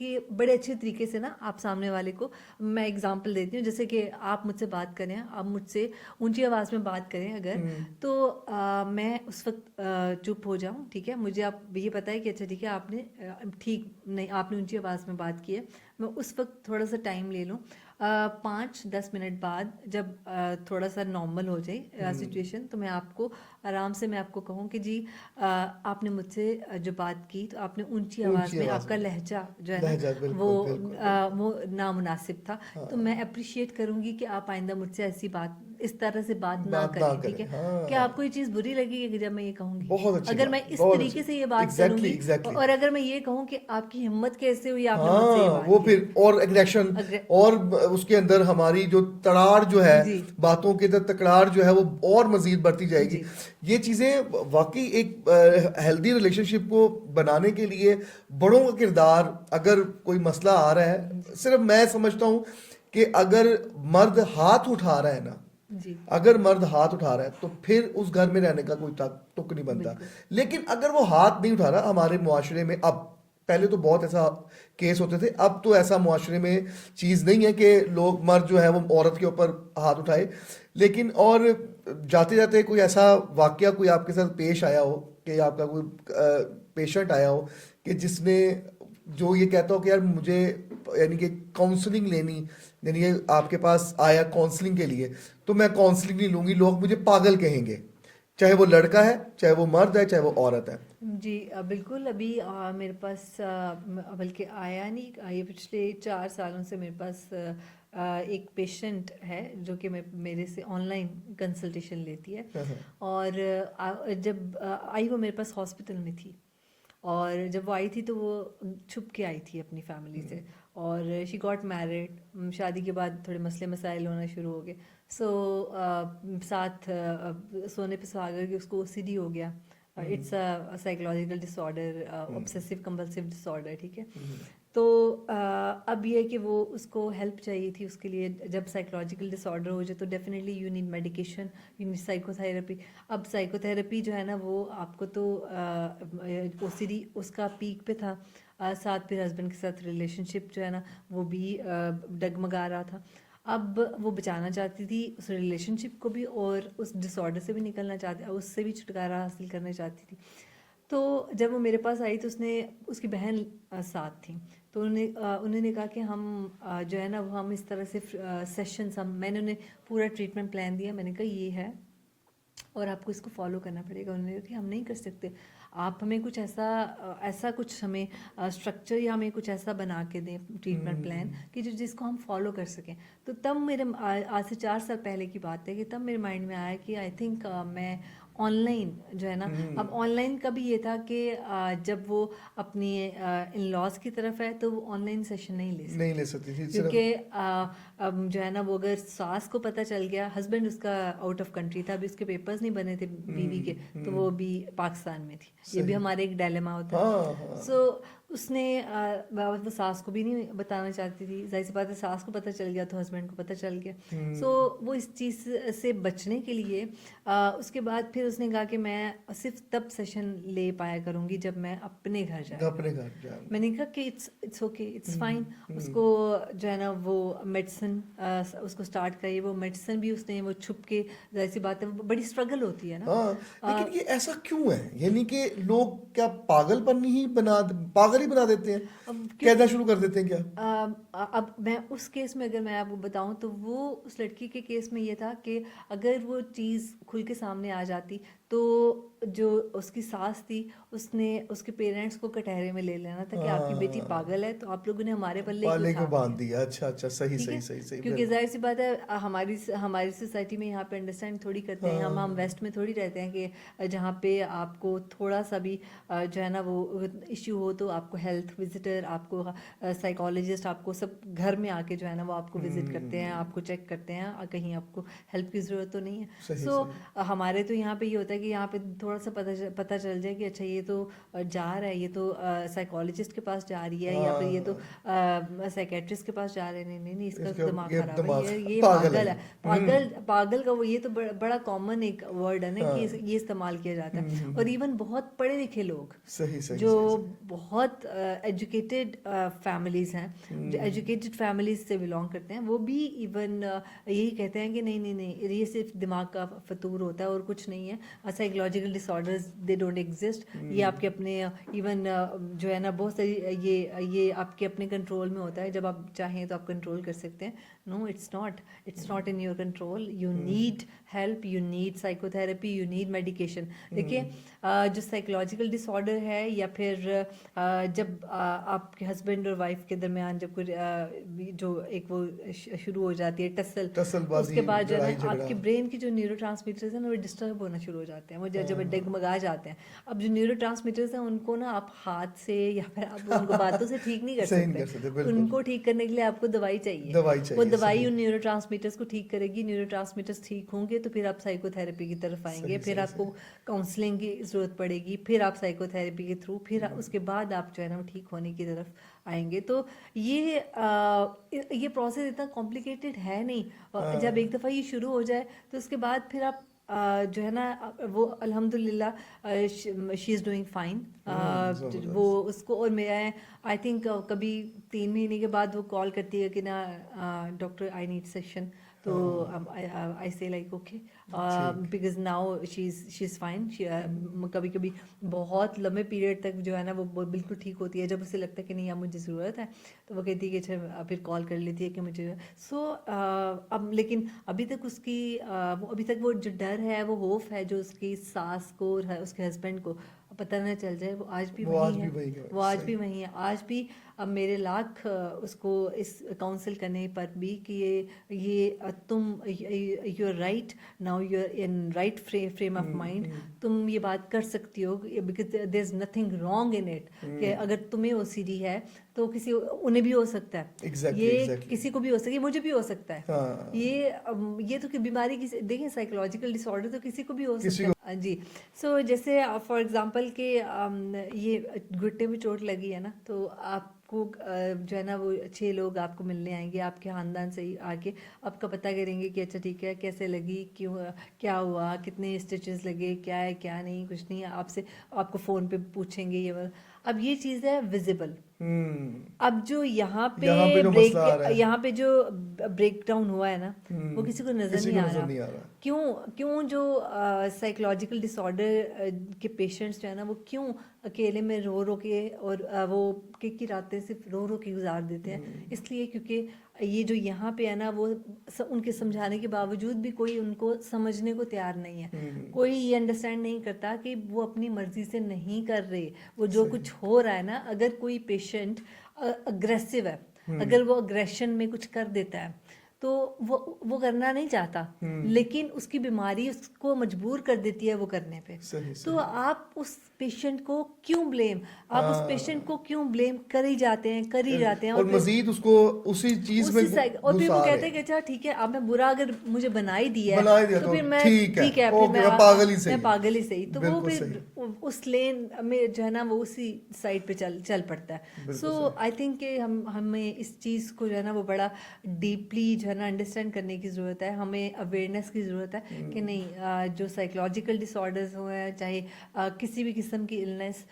कि बड़े अच्छे तरीके से ना आप सामने वाले को, मैं एग्जांपल देती हूँ, जैसे कि आप मुझसे बात करें, आप मुझसे ऊंची आवाज़ में बात करें अगर, तो मैं उस वक्त चुप हो जाऊँ, ठीक है। मुझे आप ये पता है कि अच्छा ठीक है, आपने ठीक नहीं, आपने ऊंची आवाज़ में बात की है, मैं उस वक्त थोड़ा सा टाइम ले लूँ। 5-10 मिनट बाद जब थोड़ा सा नॉर्मल हो जाए सिचुएशन, तो मैं आपको आराम से मैं आपको कहूँ कि जी, आपने मुझसे जो बात की, तो आपने ऊंची आवाज़ ऊंची में, आवाज आपका में, लहजा जो है ना, लहजा, वो बिल्कुल बिल्कुल बिल्कुल, वो नामुनासिब था। तो हाँ मैं अप्रिशिएट करूंगी कि आप आइंदा मुझसे ऐसी बात, इस तरह से बात ना बात ना करें, ठीक करें, है। क्या हाँ आपको ये चीज़ बुरी लगेगी कि जब मैं ये कहूँगी? बहुत अच्छी अगर मैं बात, इस बहुत अच्छी, तरीके से ये बात एग्जैक्टली करूंगी, एग्जैक्टली, और अगर मैं ये कहूँ कि आपकी हिम्मत कैसे हुई आपने मुझसे ये हाँ बात वो की, फिर और एग्रेशन, अगर, और उसके अंदर हमारी जो तड़ाड़ जो है, जी बातों के अंदर तकरार जो है वो और मजीद बढ़ती जाएगी। जी ये चीज़ें वाकई एक हेल्दी रिलेशनशिप को बनाने के लिए बड़ों का किरदार, अगर कोई मसला आ रहा है, सिर्फ मैं समझता हूँ कि अगर मर्द हाथ उठा रहा है ना, जी, अगर मर्द हाथ उठा रहा है तो फिर उस घर में रहने का कोई तुक नहीं बनता। बिल्कुल लेकिन अगर वो हाथ नहीं उठा रहा हमारे मुआशरे में, अब पहले तो बहुत ऐसा केस होते थे, अब तो ऐसा मुआशरे में चीज़ नहीं है कि लोग, मर्द जो है वो औरत के ऊपर हाथ उठाए। लेकिन और जाते जाते कोई ऐसा वाकया कोई आपके साथ पेश आया हो कि आपका कोई पेशेंट आया हो कि जिसने, जो ये कहता हो कि यार मुझे, यानी कि काउंसलिंग लेनी, यानी कि आपके पास आया काउंसलिंग के लिए, तो मैं काउंसलिंग नहीं लूंगी, लोग मुझे पागल कहेंगे चाहे वो लड़का है, चाहे वो मर्द है, चाहे वो औरत है? जी बिल्कुल। अभी मेरे पास बल्कि आया नहीं, ये पिछले 4 सालों से मेरे पास एक पेशेंट है जो कि मेरे से ऑनलाइन कंसल्टेशन लेती है। हाँ, हाँ। और जब आई वो मेरे पास हॉस्पिटल में थी, और जब वो आई थी तो वो छुप के आई थी अपनी फैमिली से। और शी गॉट मैरिड, शादी के बाद थोड़े मसले मसाइल होना शुरू हो गए। सो साथ सोने पे सुहागा कि उसको ओसीडी हो गया। It's a psychological disorder, obsessive compulsive disorder, ठीक है। तो अब ये है कि वो उसको हेल्प चाहिए थी उसके लिए। जब साइकोलॉजिकल डिसऑर्डर हो जाए तो definitely you need medication, you need psychotherapy. अब साइकोथेरेपी जो है ना वो आपको तो ओसीडी उसका पीक पे था, साथ फिर हस्बैंड के साथ रिलेशनशिप जो है ना वो भी डगमगा रहा था। अब वो बचाना चाहती थी उस रिलेशनशिप को भी, और उस डिसऑर्डर से भी निकलना चाहती, उससे भी छुटकारा हासिल करना चाहती थी। तो जब वो मेरे पास आई तो उसने, उसकी बहन साथ थी, तो उन्होंने कहा कि हम जो है ना वो हम इस तरह से सेशंस, हम मैंने उन्हें पूरा ट्रीटमेंट प्लान दिया। मैंने कहा ये है और आपको इसको फॉलो करना पड़ेगा। उन्होंने कहा कि हम नहीं कर सकते, आप हमें कुछ ऐसा ऐसा कुछ हमें स्ट्रक्चर या हमें कुछ ऐसा बना के दें ट्रीटमेंट प्लान कि जो जिसको हम फॉलो कर सकें। तो तब मेरे आज से 4 साल पहले की बात है कि तब मेरे माइंड में आया कि आई थिंक मैं ऑनलाइन जो है ना, अब ऑनलाइन का भी ये था कि जब वो अपनी इन लॉज की तरफ है तो वो ऑनलाइन सेशन नहीं ले सकती, नहीं ले सकती थी क्योंकि सिर्फ। अब जो है ना वो अगर सास को पता चल गया, हस्बैंड उसका आउट ऑफ कंट्री था, अभी उसके पेपर्स नहीं बने थे बीवी के, तो वो भी पाकिस्तान में थी। ये भी सही। हमारे एक डायलेमा होता है। हाँ, हाँ। सो उसने वो सास को भी नहीं बताना चाहती थी, जाहिर सी बात है सास को पता चल गया तो हस्बैंड को पता चल गया। सो वो इस चीज़ से बचने के लिए उसके बाद फिर उसने कहा कि मैं सिर्फ तब सेशन ले पाया करूँगी जब मैं अपने घर जाया अपने करूँगी। घर जाना। मैंने कहा कि इट्स ओके, इट्स फाइन। उसको जो है ना वो मेडिसिन उसको स्टार्ट करी, वो मेडिसिन भी उसने वो छुप के, जाहिर सी बात है वो बड़ी स्ट्रगल होती है ना। हाँ, लेकिन ये ऐसा क्यों है? यानी कि लोग क्या पागलपन ही पागल ही बना देते हैं, अब कहना शुरू कर देते हैं क्या? अब मैं उस केस में अगर मैं आपको बताऊं तो वो उस लड़की के केस में ये था कि अगर वो चीज़ खुल के सामने आ जाती तो जो उसकी सास थी उसने उसके पेरेंट्स को कटहरे में ले लेना था कि आपकी बेटी पागल है तो आप लोगों ने हमारे पल्ले क्यों पाले को छाप बांध दिया। दिया। अच्छा, अच्छा, सही, ठीक सही, है, सही, सही, क्योंकि जाहिर सी बात है हमारी हमारी सोसाइटी में यहाँ पे अंडरस्टैंड थोड़ी करते हैं, हम वेस्ट में थोड़ी रहते हैं कि जहाँ पे आपको थोड़ा सा भी जो है ना वो इश्यू हो तो आपको हेल्थ विजिटर, आपको साइकोलॉजिस्ट, आपको सब घर में आके जो है ना वो आपको विजिट करते हैं, आपको चेक करते हैं, कहीं आपको हेल्प की ज़रूरत तो नहीं है। सही, सो सही। हमारे तो यहाँ पे ये होता है कि यहाँ पे थोड़ा सा पता चल जाए कि अच्छा ये तो जा रहा है, ये तो साइकोलॉजिस्ट के पास जा रही है, या फिर ये तो हाँ, साइकेट्रिस्ट के पास जा रहे हैं, नहीं नहीं नहीं इसका इसका दिमाग ये खराब है, दिमाग ये पागल है पागल है। ये। पागल का वो ये तो बड़ा कॉमन एक वर्ड है ना कि ये इस्तेमाल किया जाता है। और इवन बहुत पढ़े लिखे लोग सही, सही, जो सही, सही। बहुत एजुकेटेड फैमिलीज हैं, जो एजुकेटेड फैमिलीज से बिलोंग करते हैं, वो भी इवन यही कहते हैं कि नहीं नहीं नहीं ये सिर्फ दिमाग का फतूर होता है और कुछ नहीं है, psychological disorders they don't exist, ये आपके अपने इवन जो है ना बहुत सारी ये आपके अपने कंट्रोल में होता है, जब आप चाहें तो आप कंट्रोल कर सकते हैं। No, it's not in your control, you need help, you need psychotherapy, you need medication. देखिए जो साइकोलॉजिकल डिसऑर्डर है या फिर जब आपके हस्बैंड और वाइफ के दरमियान जब कोई जो एक वो शुरू हो जाती है टसल, टसलबाजी, उसके बाद जो है लड़ाई ना झगड़ा। आपके ब्रेन की जो न्यूरोट्रांसमीटर्स हैं ना वो डिस्टर्ब होना शुरू हो जाते हैं, वो जब डगमगा जाते हैं। अब जो न्यूरोट्रांसमीटर्स हैं उनको ना आप हाथ से या फिर आप उनको बातों से ठीक नहीं कर सही नहीं सकते, कर सकते, बिल्कुल। उनको ठीक करने के लिए आपको दवाई चाहिए। दवाई वो चाहिए, दवाई सही, उन न्यूरोट्रांसमीटर्स को ठीक करेगी, न्यूरोट्रांसमीटर्स ठीक होंगे तो फिर आप साइकोथेरेपी की तरफ आएंगे, सही, फिर सही, आपको सही। काउंसलिंग की ज़रूरत पड़ेगी, फिर आप साइकोथेरेपी के थ्रू फिर उसके बाद आप जो है ना वो ठीक होने की तरफ आएंगे। तो ये प्रोसेस इतना कॉम्प्लिकेटेड है नहीं, जब एक दफ़ा ये शुरू हो जाए तो उसके बाद फिर आप जो है ना वो अल्हम्दुलिल्लाह शी इज़ डूइंग फाइन। वो जबरदस्त। उसको, और मैं आई थिंक कभी 3 महीने के बाद वो कॉल करती है कि ना डॉक्टर आई नीड सेशन, तो आई से लाइक ओके ठीक। Because now she is fine. कभी कभी बहुत लंबे पीरियड तक जो है ना वो बिल्कुल ठीक होती है। जब उसे लगता है कि नहीं अब मुझे ज़रूरत है तो वो कहती है कि अच्छा, फिर कॉल कर लेती है कि मुझे। सो अब लेकिन अभी तक उसकी वो अभी तक वो जो डर है, वो खौफ है जो उसकी सास को और उसके हस्बैंड को पता ना चल जाए, वो आज भी वो वही आज भी है। वही है, वो आज सही। भी वही है, आज भी। अब मेरे लाख उसको इस काउंसिल करने पर भी कि ये तुम you are right now, you are in right frame of mind. तुम ये बात कर सकती हो because there is nothing wrong in it. कि अगर तुम्हें ओसीडी है तो किसी उन्हें भी हो सकता है, एग्जैक्टली, ये एग्जैक्टली। किसी को भी हो सकता है, मुझे भी हो सकता है। हाँ। ये तो कि बीमारी किसी, देखिए साइकोलॉजिकल डिसऑर्डर तो किसी को भी हो किसी सकता को। है। हाँ जी। सो जैसे फॉर एग्जांपल कि ये घुटने में चोट लगी है ना, तो आपको जो है ना वो 6 लोग आपको मिलने आएंगे आपके खानदान से ही आके, आपका पता करेंगे कि अच्छा ठीक है, कैसे लगी, क्यों, क्या हुआ, कितने स्टिचेस लगे, क्या है क्या नहीं, कुछ नहीं है आपसे, आपको फ़ोन पे पूछेंगे ये वो। अब ये चीज़ है विजिबल। हम्म। अब जो यहाँ यहाँ पे पे जो मसला आ ब्रेक, रहा है। यहाँ पे जो ब्रेक डाउन हुआ है ना, वो किसी को नज़र किसी नहीं को आ नजर रहा। नहीं आ रहा। क्यों? क्यों जो साइकोलॉजिकल डिसऑर्डर के पेशेंट्स जो है ना, वो क्यों अकेले में रो रो के और वो की रातें सिर्फ रो रो के गुजार देते हैं? इसलिए क्योंकि ये जो यहाँ पे है ना, वो उनके समझाने के बावजूद भी कोई उनको समझने को तैयार नहीं है। कोई ये अंडरस्टैंड नहीं करता कि वो अपनी मर्जी से नहीं कर रहे। वो जो सही। कुछ हो रहा है ना, अगर कोई पेशेंट अग्रेसिव है, अगर वो अग्रेशन में कुछ कर देता है, तो वो करना नहीं चाहता, लेकिन उसकी बीमारी उसको मजबूर कर देती है वो करने पे। सही, तो सही। आप उस पेशेंट को क्यों ब्लेम, आप उस पेशेंट हाँ। को क्यों ब्लेम कर ही जाते हैं, कर ही जाते हैं, और और फिर मजीद उसको उसी चीज में उसी साइड, और फिर वो घुसा रहे कहते हैं हैं। कि अच्छा ठीक है, अब मैं बुरा अगर मुझे बना ही दिया बना ही है दिया तो तो फिर मैं ठीक है, ठीक है, फिर ओके, मैं पागल ही मैं सही। पागल ही सही। तो वो बिल्कुल फिर सही। उस लेन में जो है ना वो उसी साइड पे चल पड़ता है। सो बिल्कुल सही। आई थिंक कि हमें इस चीज़ को जो है ना वो बड़ा डीपली जो है ना अंडरस्टैंड करने की ज़रूरत है। हमें अवेयरनेस की ज़रूरत है कि नहीं, जो साइकोलॉजिकल डिसऑर्डर्स हुए, चाहे किसी भी किस्म की इलनेस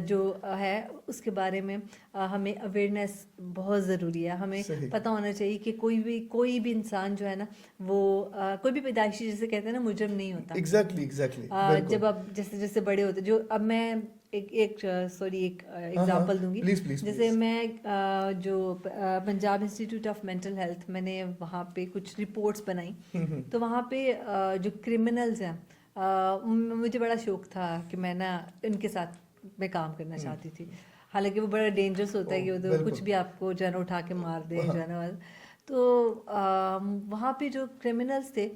जो है, उसके बारे में हमें अवेयरनेस बहुत ज़रूरी है। हमें सही। पता होना चाहिए कि कोई भी इंसान जो है ना वो कोई भी पैदाइशी, जैसे कहते हैं ना, मुजरम नहीं होता। एग्जैक्टली, एग्जैक्टली, जब बिल्कुल। आप जैसे जैसे बड़े होते, जो अब मैं एक हाँ, हाँ। एग्जांपल दूंगी। प्लीज, प्लीज, जैसे प्लीज। मैं जो Punjab institute of mental health, मैंने वहाँ पे कुछ रिपोर्ट्स बनाई। तो वहाँ पे जो क्रिमिनल्स हैं, मुझे बड़ा शौक था कि मैं ना इनके साथ मैं काम करना चाहती थी। हालांकि वो बड़ा डेंजरस होता है ओ, कि वो तो कुछ बिल्कुल। भी आपको जो है ना उठा के मार दे जो हाँ। है ना। तो वहाँ पे जो क्रिमिनल्स थे,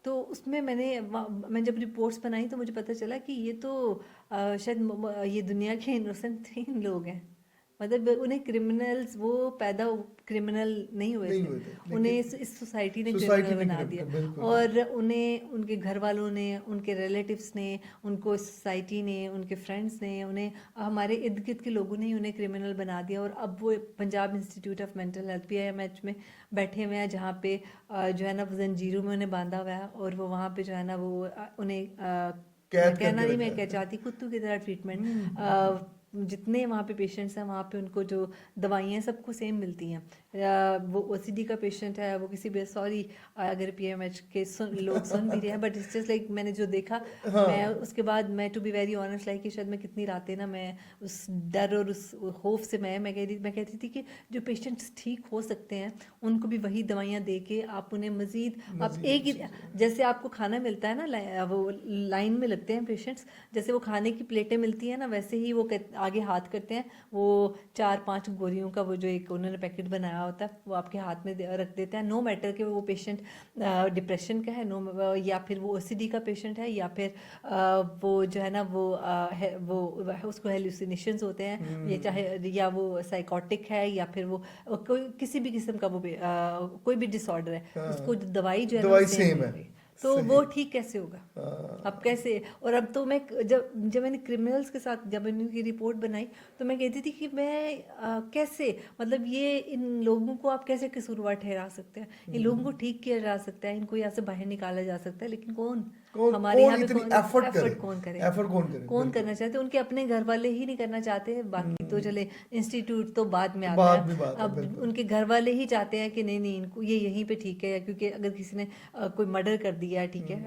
तो उसमें मैंने जब रिपोर्ट्स बनाई तो मुझे पता चला कि ये तो शायद ये दुनिया के इनोसेंट 3 लोग हैं। मतलब उन्हें क्रिमिनल्स, वो पैदा क्रिमिनल नहीं हुए नहीं थे, हुए थे, उन्हें लेकिन इस सोसाइटी ने सोसाइटी क्रिमिनल ने बना दिया। बिल्कुल। और उन्हें उनके घर वालों ने, उनके रिलेटिव्स ने, उनको सोसाइटी ने, उनके फ्रेंड्स ने, उन्हें हमारे इर्द गिर्द के लोगों ने ही उन्हें क्रिमिनल बना दिया। और अब वो Punjab institute of mental health PIMH में बैठे हुए हैं, जहाँ पे जो है ना वो जंजीरों में उन्हें बांधा हुआ है, और वो वहाँ पे जो है ना वो उन्हें मैं कैद कहना करके नहीं, रखा मैं क्या है। चाहती, कुत्तों की तरह ट्रीटमेंट। जितने वहाँ पे पेशेंट्स हैं, वहाँ पे उनको जो दवाइयाँ सबको सेम मिलती हैं। वो OCD का पेशेंट है, वो किसी भी, सॉरी अगर PMH के लोग सुन भी रहे हैं, बट इट्स जस्ट लाइक मैंने जो देखा, मैं हाँ। उसके बाद मैं to be very honest, like कि शायद मैं कितनी रातें ना, मैं उस डर और उस खौफ से मैं कहती थी कि जो पेशेंट्स ठीक हो सकते हैं उनको भी वही दवाइयाँ दे के आप उन्हें मज़ीद, आप मजीद एक ही, चीजें। जैसे आपको खाना मिलता है ना, वो लाइन में लगते हैं पेशेंट्स, जैसे वो खाने की प्लेटें मिलती हैं ना, वैसे ही वो आगे हाथ करते हैं, वो 4-5 गोलियों का वो जो एक उन्होंने पैकेट बनाया होता है, वो आपके हाथ में रख देते हैं। नो मैटर कि वो पेशेंट डिप्रेशन का है, नो, या फिर वो OCD का पेशेंट है, या फिर वो जो है ना वो उसको हेलुसिनेशंस होते हैं, या चाहे या वो साइकोटिक है, या फिर वो कोई किसी भी किस्म का वो कोई भी डिसऑर्डर है, उसको हाँ। दवाई जो है ना वो दवाई सेम सेम है। मिलेगी। तो सही। वो ठीक कैसे होगा? अब हाँ। कैसे? और अब तो मैं जब मैंने क्रिमिनल्स के साथ जब मैंने उनकी रिपोर्ट बनाई, तो मैं कहती थी कि मैं कैसे, मतलब ये इन लोगों को आप कैसे कसूरवार ठहरा सकते हैं? इन लोगों को ठीक किया जा सकता है, इनको यहाँ से बाहर निकाला जा सकता है, लेकिन कौन? हमारे यहाँ पे इतनी कौन एफर्ट करे, एफर्ट कौन करे, एफर्ट कौन करे, कौन बिल्कुल। करना चाहते, उनके अपने घर वाले ही नहीं करना चाहते, बाकी तो चले इंस्टीट्यूट तो बाद में आता बाद है। में बात है, अब बिल्कुल। उनके घर वाले ही चाहते हैं कि नहीं नहीं इनको ये यहीं पे ठीक है, क्योंकि अगर किसी ने कोई मर्डर कर दिया है, ठीक है,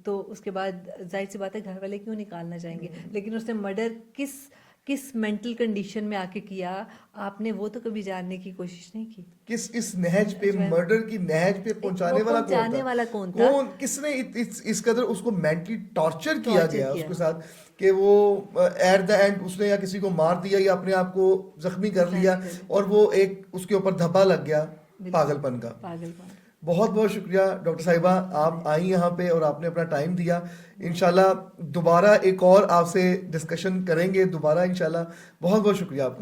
तो उसके बाद जाहिर सी बात है घर वाले क्यों निकालना चाहेंगे, लेकिन उसने मर्डर किस किस मेंटल कंडीशन में आके किया, आपने वो तो कभी जानने की कोशिश नहीं की। किस इस नहज पे, मर्डर की नहज पे पहुंचाने वाला कौन पहुंचाने था, वाला कौन था, किसने इस कदर उसको मेंटली टॉर्चर किया टॉर्चर गया किया। उसके साथ कि वो एट द एंड उसने या किसी को मार दिया या अपने आप को जख्मी कर लिया जख्मी कर लिया। और वो एक उसके ऊपर धब्बा लग गया पागलपन का। पागलपन। बहुत बहुत शुक्रिया डॉक्टर साहिबा, आप आई यहाँ पे और आपने अपना टाइम दिया। इंशाल्लाह दोबारा एक और आपसे डिस्कशन करेंगे दोबारा इंशाल्लाह। बहुत बहुत शुक्रिया आपका।